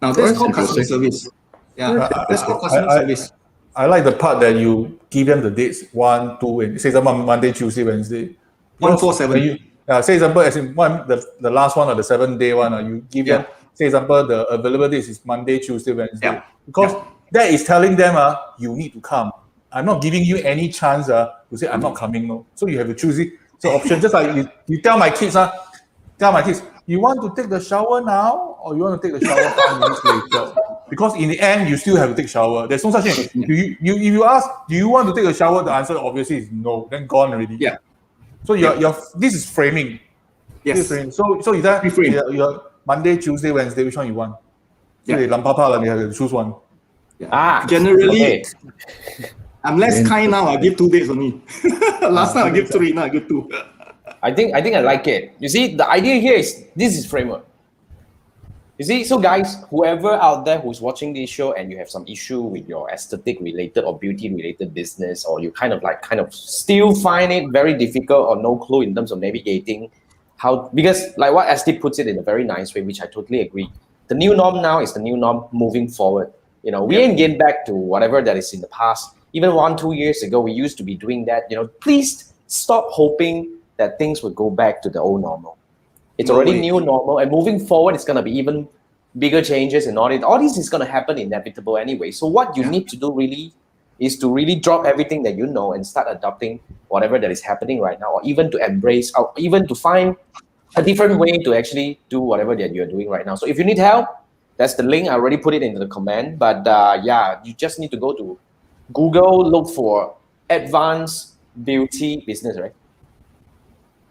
Now that's called customer service. Yeah, that's called customer service. I like the part that you give them the dates 1, 2, and say example Monday, Tuesday, Wednesday. 147. Say example as in the last one or the 7-day one. You give them, say example, the available dates is Monday, Tuesday, Wednesday. Because that is telling them you need to come. I'm not giving you any chance to say I'm not coming. No. So you have to choose it. So option, just like you tell my kids, you want to take the shower now or you want to take the shower 5 minutes later? Because in the end, you still have to take shower. There's no such thing. If you ask, do you want to take a shower? The answer obviously is no. Then gone already. Yeah. So this is framing. Yes. This is framing. So is that your Monday, Tuesday, Wednesday? Which one you want? So you have to choose one. Yeah. Generally, I'm less kind now. I give 2 days only. Last time I give 3. Now I give 2. I think I like it. You see, the idea here is this is framework. You see, so guys, whoever out there who's watching this show and you have some issue with your aesthetic related or beauty related business, or you kind of still find it very difficult or no clue in terms of navigating how, because like what Esti puts it in a very nice way, which I totally agree. The new norm now is the new norm moving forward. We ain't getting back to whatever that is in the past. Even 1-2 years ago, we used to be doing that. Please stop hoping that things would go back to the old normal. It's already new normal, and moving forward, it's going to be even bigger changes and all it. All this is going to happen inevitable anyway. So what you need to do really is to really drop everything that you know and start adopting whatever that is happening right now, or even to embrace, or even to find a different way to actually do whatever that you're doing right now. So if you need help, that's the link. I already put it into the comment. But you just need to go to Google, look for advanced beauty business, right?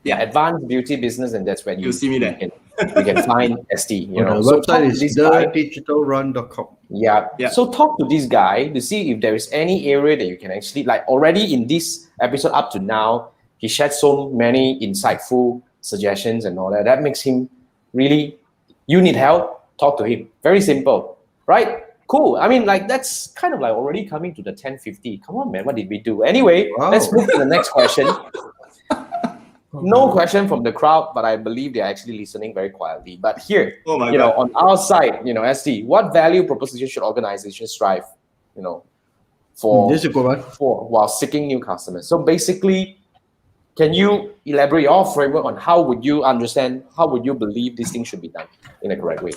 Yeah. Advanced beauty business, and that's where You'll see me there. you can find ST. You know, The so website talk to is this guy. thedigitalrun.com. Yeah. Yeah. So talk to this guy to see if there is any area that you can actually like. Already in this episode up to now, he shared so many insightful suggestions and all that. That makes him really. You need help? Talk to him. Very simple, right? Cool. I mean, like that's kind of like already coming to the 10:50. Come on, man. What did we do? Anyway, let's move to the next question. No question from the crowd, but I believe they're actually listening very quietly. But here, on our side, ST, what value proposition should organizations strive, for This is a good one. while seeking new customers? So basically, can you elaborate your framework on how would you believe this thing should be done in a correct way?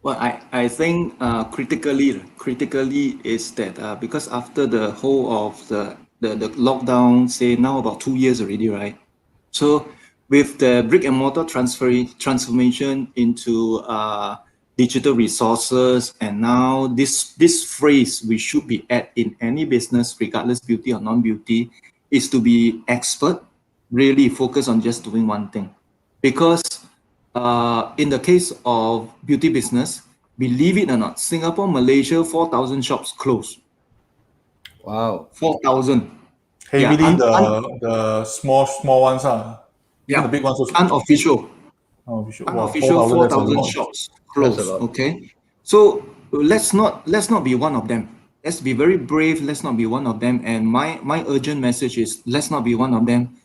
Well, I think critically is that because after the whole of the lockdown, say now about 2 years already, right? So with the brick and mortar transformation into digital resources, and now this phrase we should be at in any business, regardless beauty or non-beauty, is to be expert, really focus on just doing one thing. Because in the case of beauty business, believe it or not, Singapore, Malaysia, 4,000 shops closed. Wow. 4,000. Heavily the small ones Yeah, the big ones also. unofficial. Unofficial 4,000 shops closed. Okay, so let's not be one of them. Let's be very brave. Let's not be one of them. And my urgent message is let's not be one of them.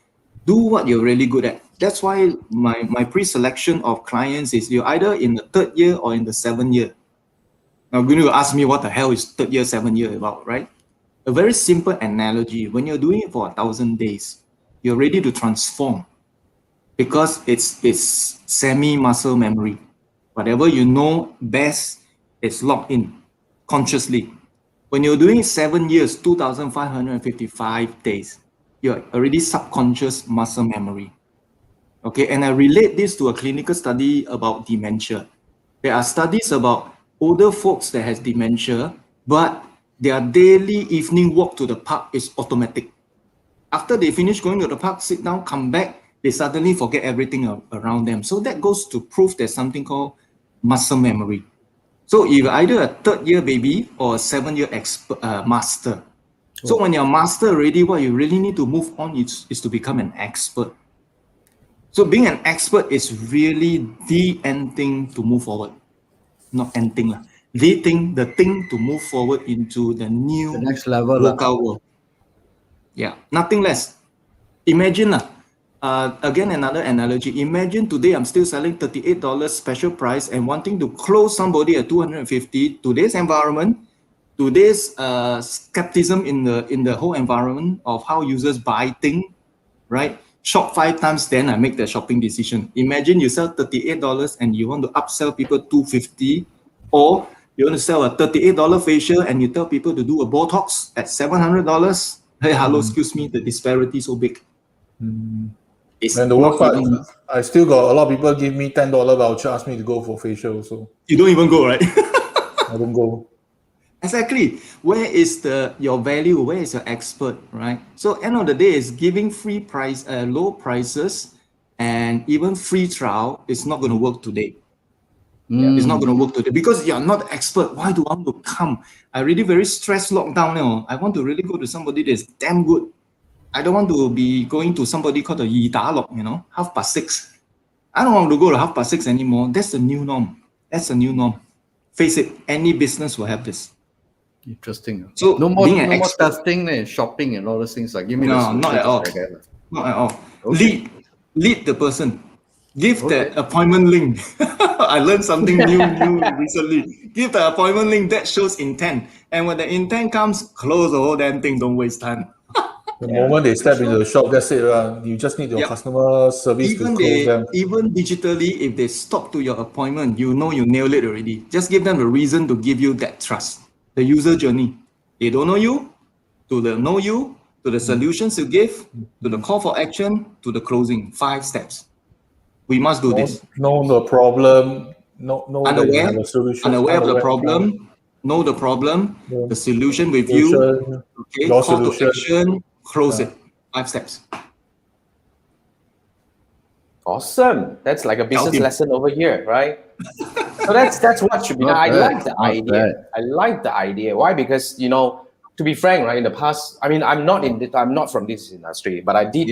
Do what you're really good at. That's why my pre-selection of clients is you're either in the 3rd year or in the 7th year. Now, you're going to ask me what the hell is 3rd year, 7th year about, right? A very simple analogy. When you're doing it for 1,000 days, you're ready to transform because it's semi-muscle memory. Whatever you know best is locked in consciously. When you're doing it 7 years, 2,555 days, you're already subconscious muscle memory. Okay, and I relate this to a clinical study about dementia. There are studies about older folks that has dementia, but their daily evening walk to the park is automatic. After they finish going to the park, sit down, come back, they suddenly forget everything around them. So that goes to prove there's something called muscle memory. So you're either a 3rd year baby or a 7th year master. So when you're master already, what you really need to move on is to become an expert. So being an expert is really the end thing to move forward. Not end thing. The thing to move forward into the next level local world. Yeah, nothing less. Imagine, again, another analogy. Imagine today I'm still selling $38 special price and wanting to close somebody at $250. Today's environment, today's skepticism in the whole environment of how users buy things, right? Shop 5 times, then I make the shopping decision. Imagine you sell $38 and you want to upsell people $250, or you want to sell a $38 facial and you tell people to do a Botox at $700. Hey, hello, excuse me, the disparity is so big. And the worst part, I still got a lot of people give me $10 voucher, ask me to go for facial. So you don't even go, right? I don't go. Exactly. Where is your value? Where is your expert, right? So end of the day is giving free price, low prices, and even free trial is not going to work today. It's not going to work today because you're not expert. Why do I want to come? I really very stressed lockdown now. I want to really go to somebody that's damn good. I don't want to be going to somebody called the Yi Da Lok, 6:30. I don't want to go to 6:30 anymore. That's the new norm. Face it, any business will have this. Interesting. So no more expert, testing and shopping and all those things. Like give me not at all. Not at all. Okay. Lead the person. Give the appointment link. I learned something new recently. Give the appointment link that shows intent. And when the intent comes, close the whole damn thing. Don't waste time. The moment they step into the shop, that's it. You just need your customer service to close them. Even digitally, if they stop to your appointment, you nailed it already. Just give them a reason to give you that trust. The user journey. They don't know you, to the know you, to the solutions you give, to the call for action, to the closing. 5 steps. We must do this. Know the problem. Know that you have a solution. Unaware of the problem. know the problem, the solution with Solution, you, okay, your call to solution. action, close it. 5 steps. Awesome. That's like a business Help him. lesson over here, right? So that's what should be done. Not I bad, like the not idea. bad. I like the idea. Why? Because to be frank, right, in the past, I mean, I'm not from this industry, but I did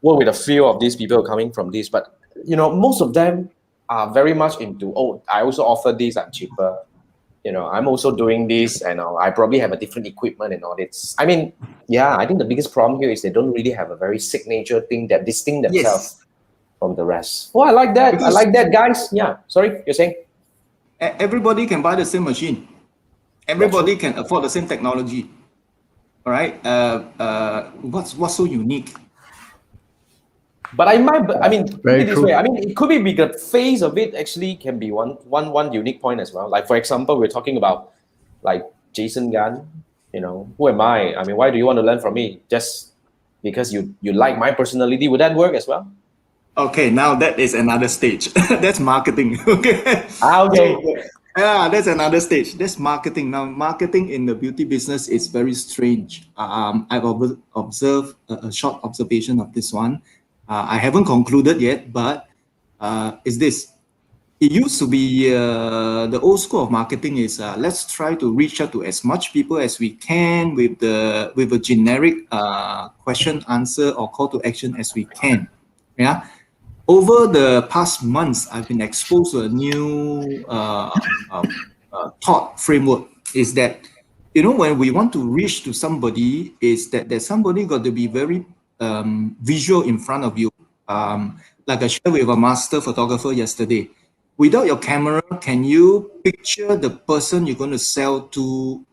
work with a few of these people coming from this. But most of them are very much into, oh, I also offer this, I'm cheaper. I'm also doing this, and I probably have a different equipment and all this. I mean, yeah, I think the biggest problem here is they don't really have a very signature thing that distinct themselves from the rest. Oh, I like that. Because- I like that, guys. Yeah. Sorry, you're saying? Everybody can buy the same machine. Everybody can afford the same technology. All right. What's so unique? But I mean, put Very it this true. way. I mean, it could be the phase of it actually can be one unique point as well. Like, for example, we're talking about like Jason Gunn. Who am I? I mean, why do you want to learn from me? Just because you like my personality? Would that work as well? Okay, now that is another stage. That's marketing. Okay. Okay. Yeah, that's another stage. That's marketing. Now, marketing in the beauty business is very strange. I've observed a short observation of this one. I haven't concluded yet, but is this. It used to be the old school of marketing is let's try to reach out to as much people as we can with a generic question, answer, or call to action as we can. Yeah. Over the past months, I've been exposed to a new thought framework. Is that when we want to reach to somebody, is that somebody got to be very visual in front of you. Like I shared with a master photographer yesterday. Without your camera, can you picture the person you're going to sell to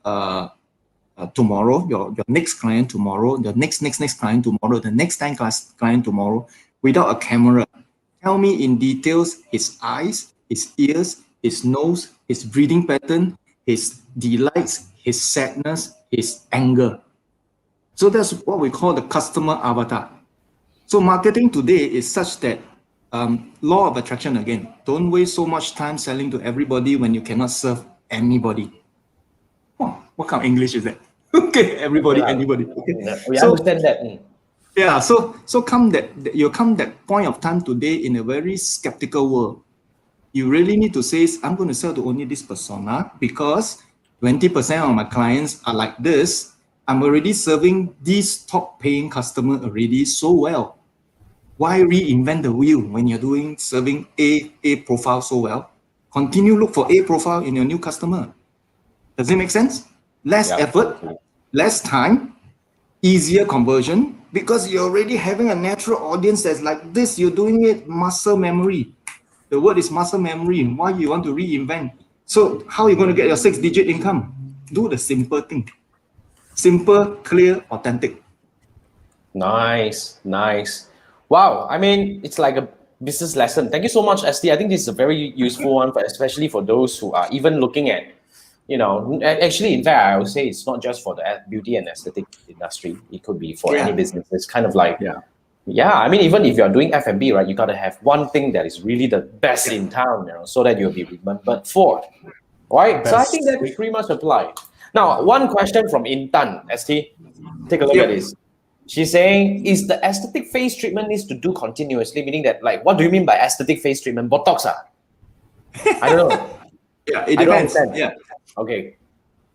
tomorrow, your next client tomorrow, the next client tomorrow, the next time client tomorrow, without a camera? Tell me in details his eyes, his ears, his nose, his breathing pattern, his delights, his sadness, his anger. So that's what we call the customer avatar. So marketing today is such that law of attraction again. Don't waste so much time selling to everybody when you cannot serve anybody. Oh, what kind of English is that? Okay, everybody, anybody. Okay. We understand that. Yeah, so you come that point of time today in a very skeptical world. You really need to say, I'm going to sell to only this persona because 20% of my clients are like this. I'm already serving this top paying customer already so well. Why reinvent the wheel when you're serving A profile so well? Continue look for A profile in your new customer. Does it make sense? Less effort, less time, easier conversion, because you're already having a natural audience that's like this. You're doing it muscle memory. The word is muscle memory. Why you want to reinvent? So how are you going to get your 6-digit income? Do the simple thing. Simple, clear, authentic. Nice. Wow. I mean, it's like a business lesson. Thank you so much, ST. I think this is a very useful one, especially for those who are even looking at, actually, in fact, I would say it's not just for the beauty and aesthetic industry. It could be for any business. It's kind of like, I mean, even if you're doing F&B, right, you got to have one thing that is really the best in town, so that you'll be remembered for, right? So I think that pretty much apply. Now, one question from Intan, ST. Take a look at this. She's saying, is the aesthetic face treatment needs to do continuously? Meaning that, like, what do you mean by aesthetic face treatment? Botox, I don't know. Yeah, it depends. Yeah. Okay.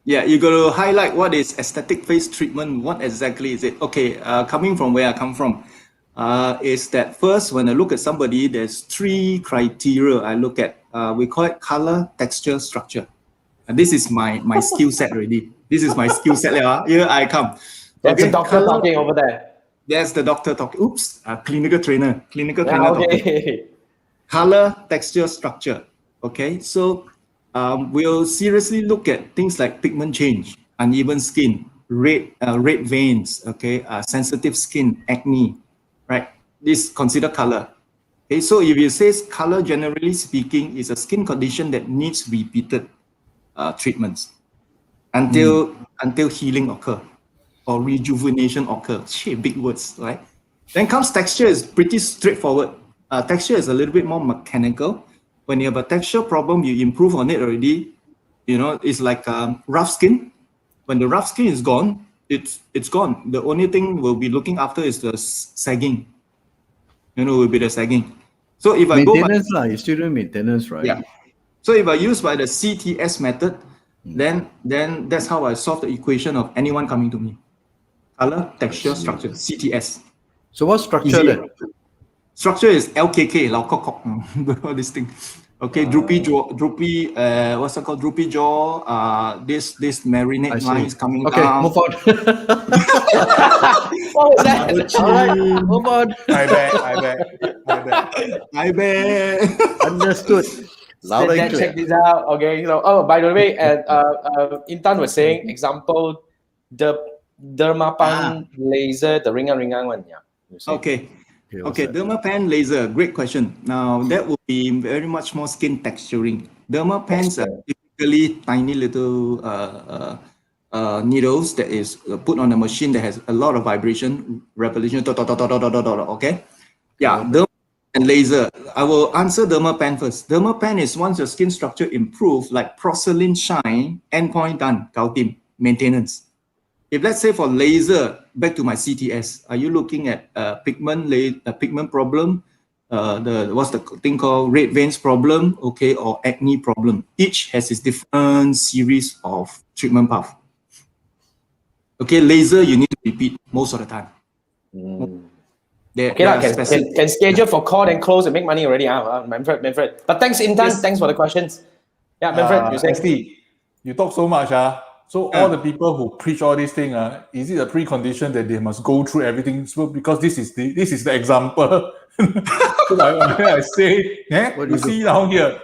Yeah, you got to highlight what is aesthetic face treatment. What exactly is it? Okay, coming from where I come from, is that first, when I look at somebody, there's 3 criteria I look at. We call it color, texture, structure. And this is my skill set already. This is my skill set. Here I come. That's the doctor talking over there. That's the doctor talking. Oops, clinical trainer. Clinical trainer okay. talking. Color, texture, structure. Okay, so we'll seriously look at things like pigment change, uneven skin, red veins, okay, sensitive skin, acne, right? This consider color. Okay, so if you say color, generally speaking, is a skin condition that needs repeated treatments until healing occur or rejuvenation occur. Big words, right? Then comes texture. Is pretty straightforward. Texture is a little bit more mechanical. When you have a texture problem, you improve on it already. it's like rough skin. When the rough skin is gone, it's gone. The only thing we'll be looking after is the sagging. Will be the sagging. So if I go by maintenance, you still doing maintenance, right? yeah. So if I use by the CTS method, then that's how I solve the equation of anyone coming to me. Color, texture, structure, CTS. So what structure Easy. then? Structure is LKK, Lau Kok Kok, all this thing. Okay, droopy jaw, what's it called? Droopy jaw. This marinade line is coming okay, down. move on. What was that? All right, move on. I bet. Understood. Loud and clear. Check this out. Okay, so by the way, Intan was saying example the dermapan laser, the ringan one. Yeah. Okay, dermapan laser, great question. Now that will be very much more skin texturing. Dermapans are typically tiny little needles that is put on a machine that has a lot of vibration, repetition. Okay, yeah. And laser. I will answer dermapan first. Dermapan is once your skin structure improves, like porcelain shine, endpoint done, Gautim, maintenance. If let's say for laser, back to my CTS, are you looking at a pigment problem? What's the thing called red veins problem? Okay, or acne problem. Each has its different series of treatment path. Okay, laser you need to repeat most of the time. Can schedule for call and close and make money already, Manfred. But thanks, Intan. Thanks for the questions. Yeah, Manfred, you say. You talk so much, So all the people who preach all these things, is it a precondition that they must go through everything? So because this is the example. So I say, you see down here.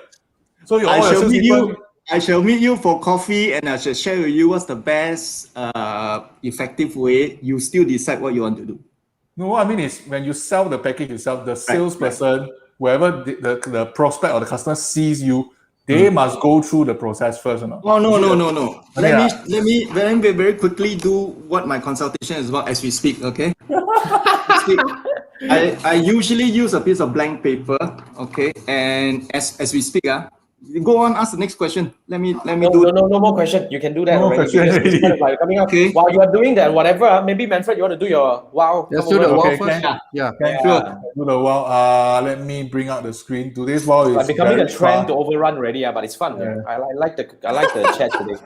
So I shall meet you for coffee, and I shall share with you what's the best effective way. You still decide what you want to do. No, what I mean is when you sell the package yourself, the salesperson, wherever the prospect or the customer sees you, they must go through the process first. No. Let me very quickly do what my consultation is about as we speak. Okay. I usually use a piece of blank paper. Okay, and as we speak, go on, ask the next question. Let me do. No more question. You can do that already. It's kind of like coming up. Okay. While you are doing that, whatever. Maybe Manfred, you want to do your wow. Let's do the wow first. Yeah. Sure. Do the wow. Let me bring out the screen. Today's wow is becoming a trend to overrun already. But it's fun. Yeah. I like the chat today.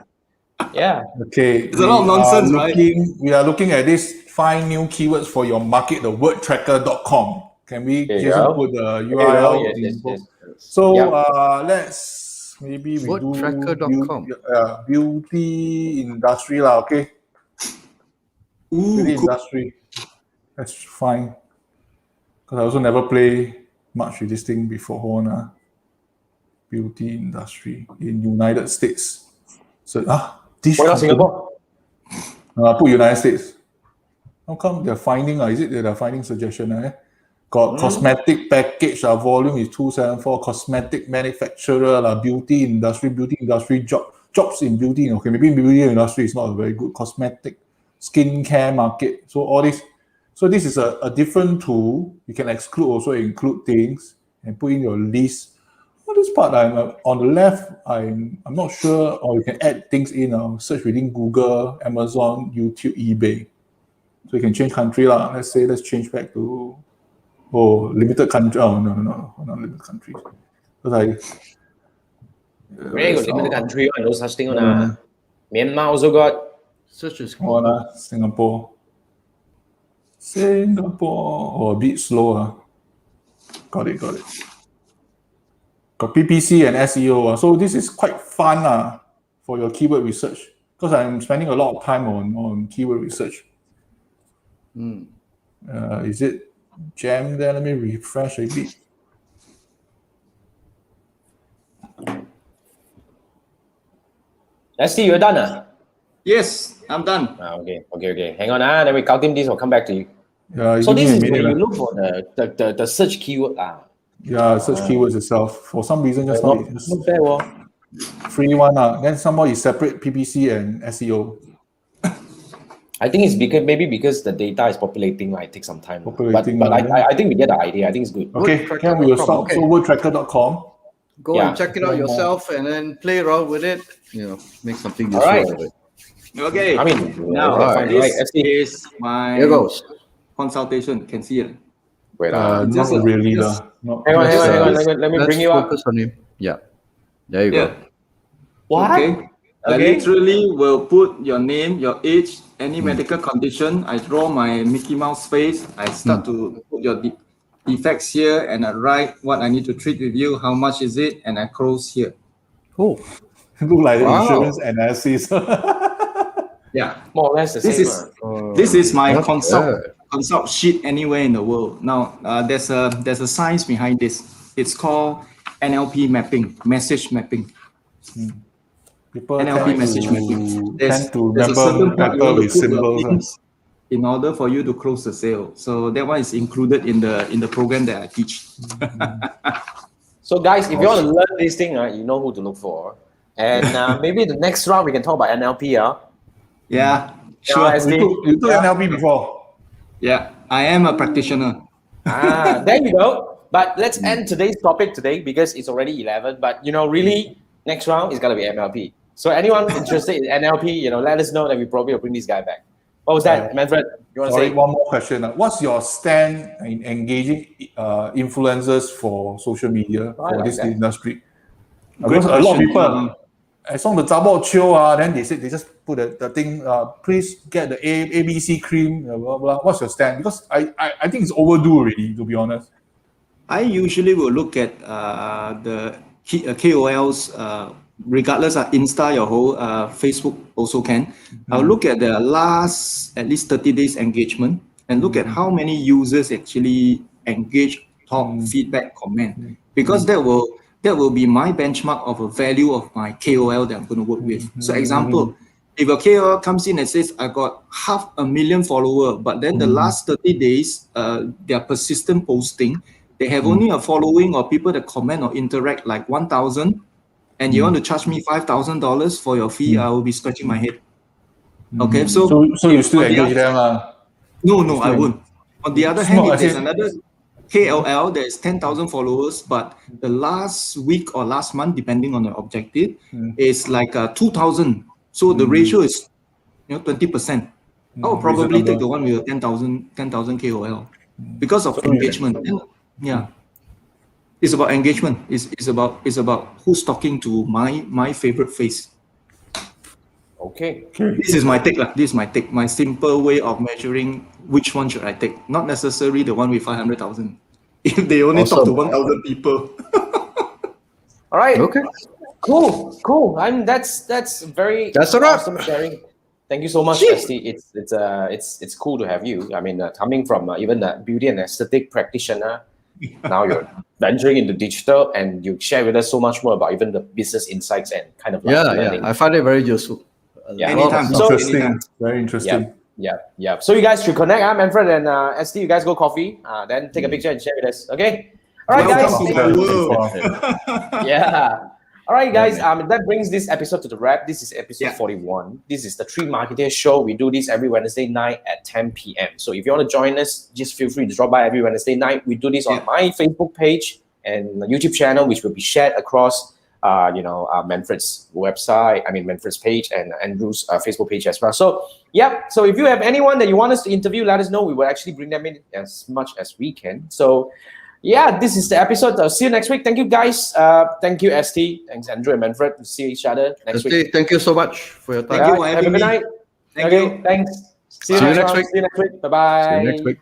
Yeah. Okay. There's a lot of nonsense, right? We are looking at these 5 new keywords for your market, the wordtracker.com. Can we just put the URL? Yes. So let's maybe we wordtracker.com. Beauty industry lah, okay? Beauty industry. That's fine. Because I also never play much with this thing before. Beauty industry in United States. So this why not Singapore? Put United States. How come they're finding? Is it they're finding suggestion? Got cosmetic package, volume is 274, cosmetic manufacturer, beauty industry jobs in beauty. Okay, maybe beauty industry is not a very good cosmetic skincare market. So all this, this is a different tool. You can also include things and put in your list. Well, this part on the left, I'm not sure, or you can add things in. Search within Google, Amazon, YouTube, eBay. So you can change country lah. Let's change back to limited country. Oh no, not limited countries. Very good, limited country. No such thing. Myanmar also got. Such as Singapore. A bit slow. Got it. Got PPC and SEO. So this is quite fun for your keyword research, because I'm spending a lot of time on keyword research. Is it jammed there? Let me refresh a bit. Let's see, you're done. Yes, I'm done. Okay. Hang on. Then we count in this. We'll come back to you. So this is where you look for the search keyword. Search keywords itself. For some reason, just not bad. Free one. Then some more is separate PPC and SEO. I think it's because the data is populating. It takes some time. But I think we get the idea. I think it's good. Okay, we will stop. So wordtracker.com. Go and check it out yourself and then play around with it. Make something useful out of it. Okay. I mean, now fine. this Right, ST. is my Here goes. consultation. Can see it. Wait, not just really. just- Not hang on. just- Let me Let's bring you up. focus on him. Yeah. There you go. What? Okay. I Okay. literally will put your name, your age, any medical condition. I draw my Mickey Mouse face. I start to put your defects here, and I write what I need to treat with you. How much is it? And I close here. Oh, look like Wow. insurance analysis. Yeah. More or less the This same. is this is my not consult sheet anywhere in the world. Now there's a science behind this. It's called NLP mapping, message mapping. People NLP tend message mapping. There's to a certain remember part you better want to with put your symbols. things in order for you to close the sale. So that one is included in the program that I teach. So guys, if you want to learn this thing, you know who to look for. And maybe the next round we can talk about NLP. Yeah, sure. You took NLP before. Yeah, I am a practitioner. There you go. But let's end today's topic today because it's already 11. But really, next round is gonna be NLP. So anyone interested in NLP, let us know that we probably will bring this guy back. What was that, Manfred? You want to say? One more question. What's your stand in engaging influencers for social media for this industry? Because a lot of people, as long as the double chill, then they just put the thing. Please get the ABC cream. Blah blah. What's your stand? Because I think it's overdue already. To be honest, I usually will look at the KOLs, regardless of Insta, your whole Facebook also can. I'll look at the last at least 30 days engagement and look at how many users actually engage, talk, feedback, comment, because that will be my benchmark of a value of my KOL that I'm going to work with. So example, if a KOL comes in and says, I got 500,000 followers, but then the last 30 days, they're persistent posting, they have only a following or people that comment or interact like 1,000, and you want to charge me $5,000 for your fee, I will be scratching my head. Okay, so you still engage them? No, I won't. On the other hand, not if there's as if- another KOL, there's 10,000 followers, but the last week or last month, depending on the objective, is like 2,000. So the ratio is 20%. I will probably take the one with a 10,000 KOL because of engagement. Yeah, it's about engagement. It's about who's talking to my favorite face. Okay. This is my take. This is my take. My simple way of measuring which one should I take. Not necessarily the one with 500,000. If they only talk to 1,000 people. All right. Okay. Cool. That's very awesome sharing. Thank you so much, ST. It's cool to have you. I mean, coming from even a beauty and aesthetic practitioner, now you're venturing into digital, and you share with us so much more about even the business insights and kind of learning. I find it very useful. Anytime. Interesting. Very interesting. Yeah. So you guys should connect, Manfred and ST. You guys go coffee, then take a picture and share with us. Okay. All right, guys. Yeah. All right, guys. That brings this episode to the wrap. This is episode 41. This is the 3 Marketeers show. We do this every Wednesday night at 10 p.m. So if you want to join us, just feel free to drop by every Wednesday night. We do this on my Facebook page and the YouTube channel, which will be shared across, Manfred's website. I mean, Manfred's page and Andrew's Facebook page as well. So, So if you have anyone that you want us to interview, let us know. We will actually bring them in as much as we can. So, this is the episode. I'll see you next week. Thank you, guys. Thank you, ST. Thanks, Andrew and Manfred. We'll see each other next week. Thank you so much for your time. Thank you for Have a having good me. night. Thank you. Thanks. See you next week. See you next week. Bye-bye. See you next week.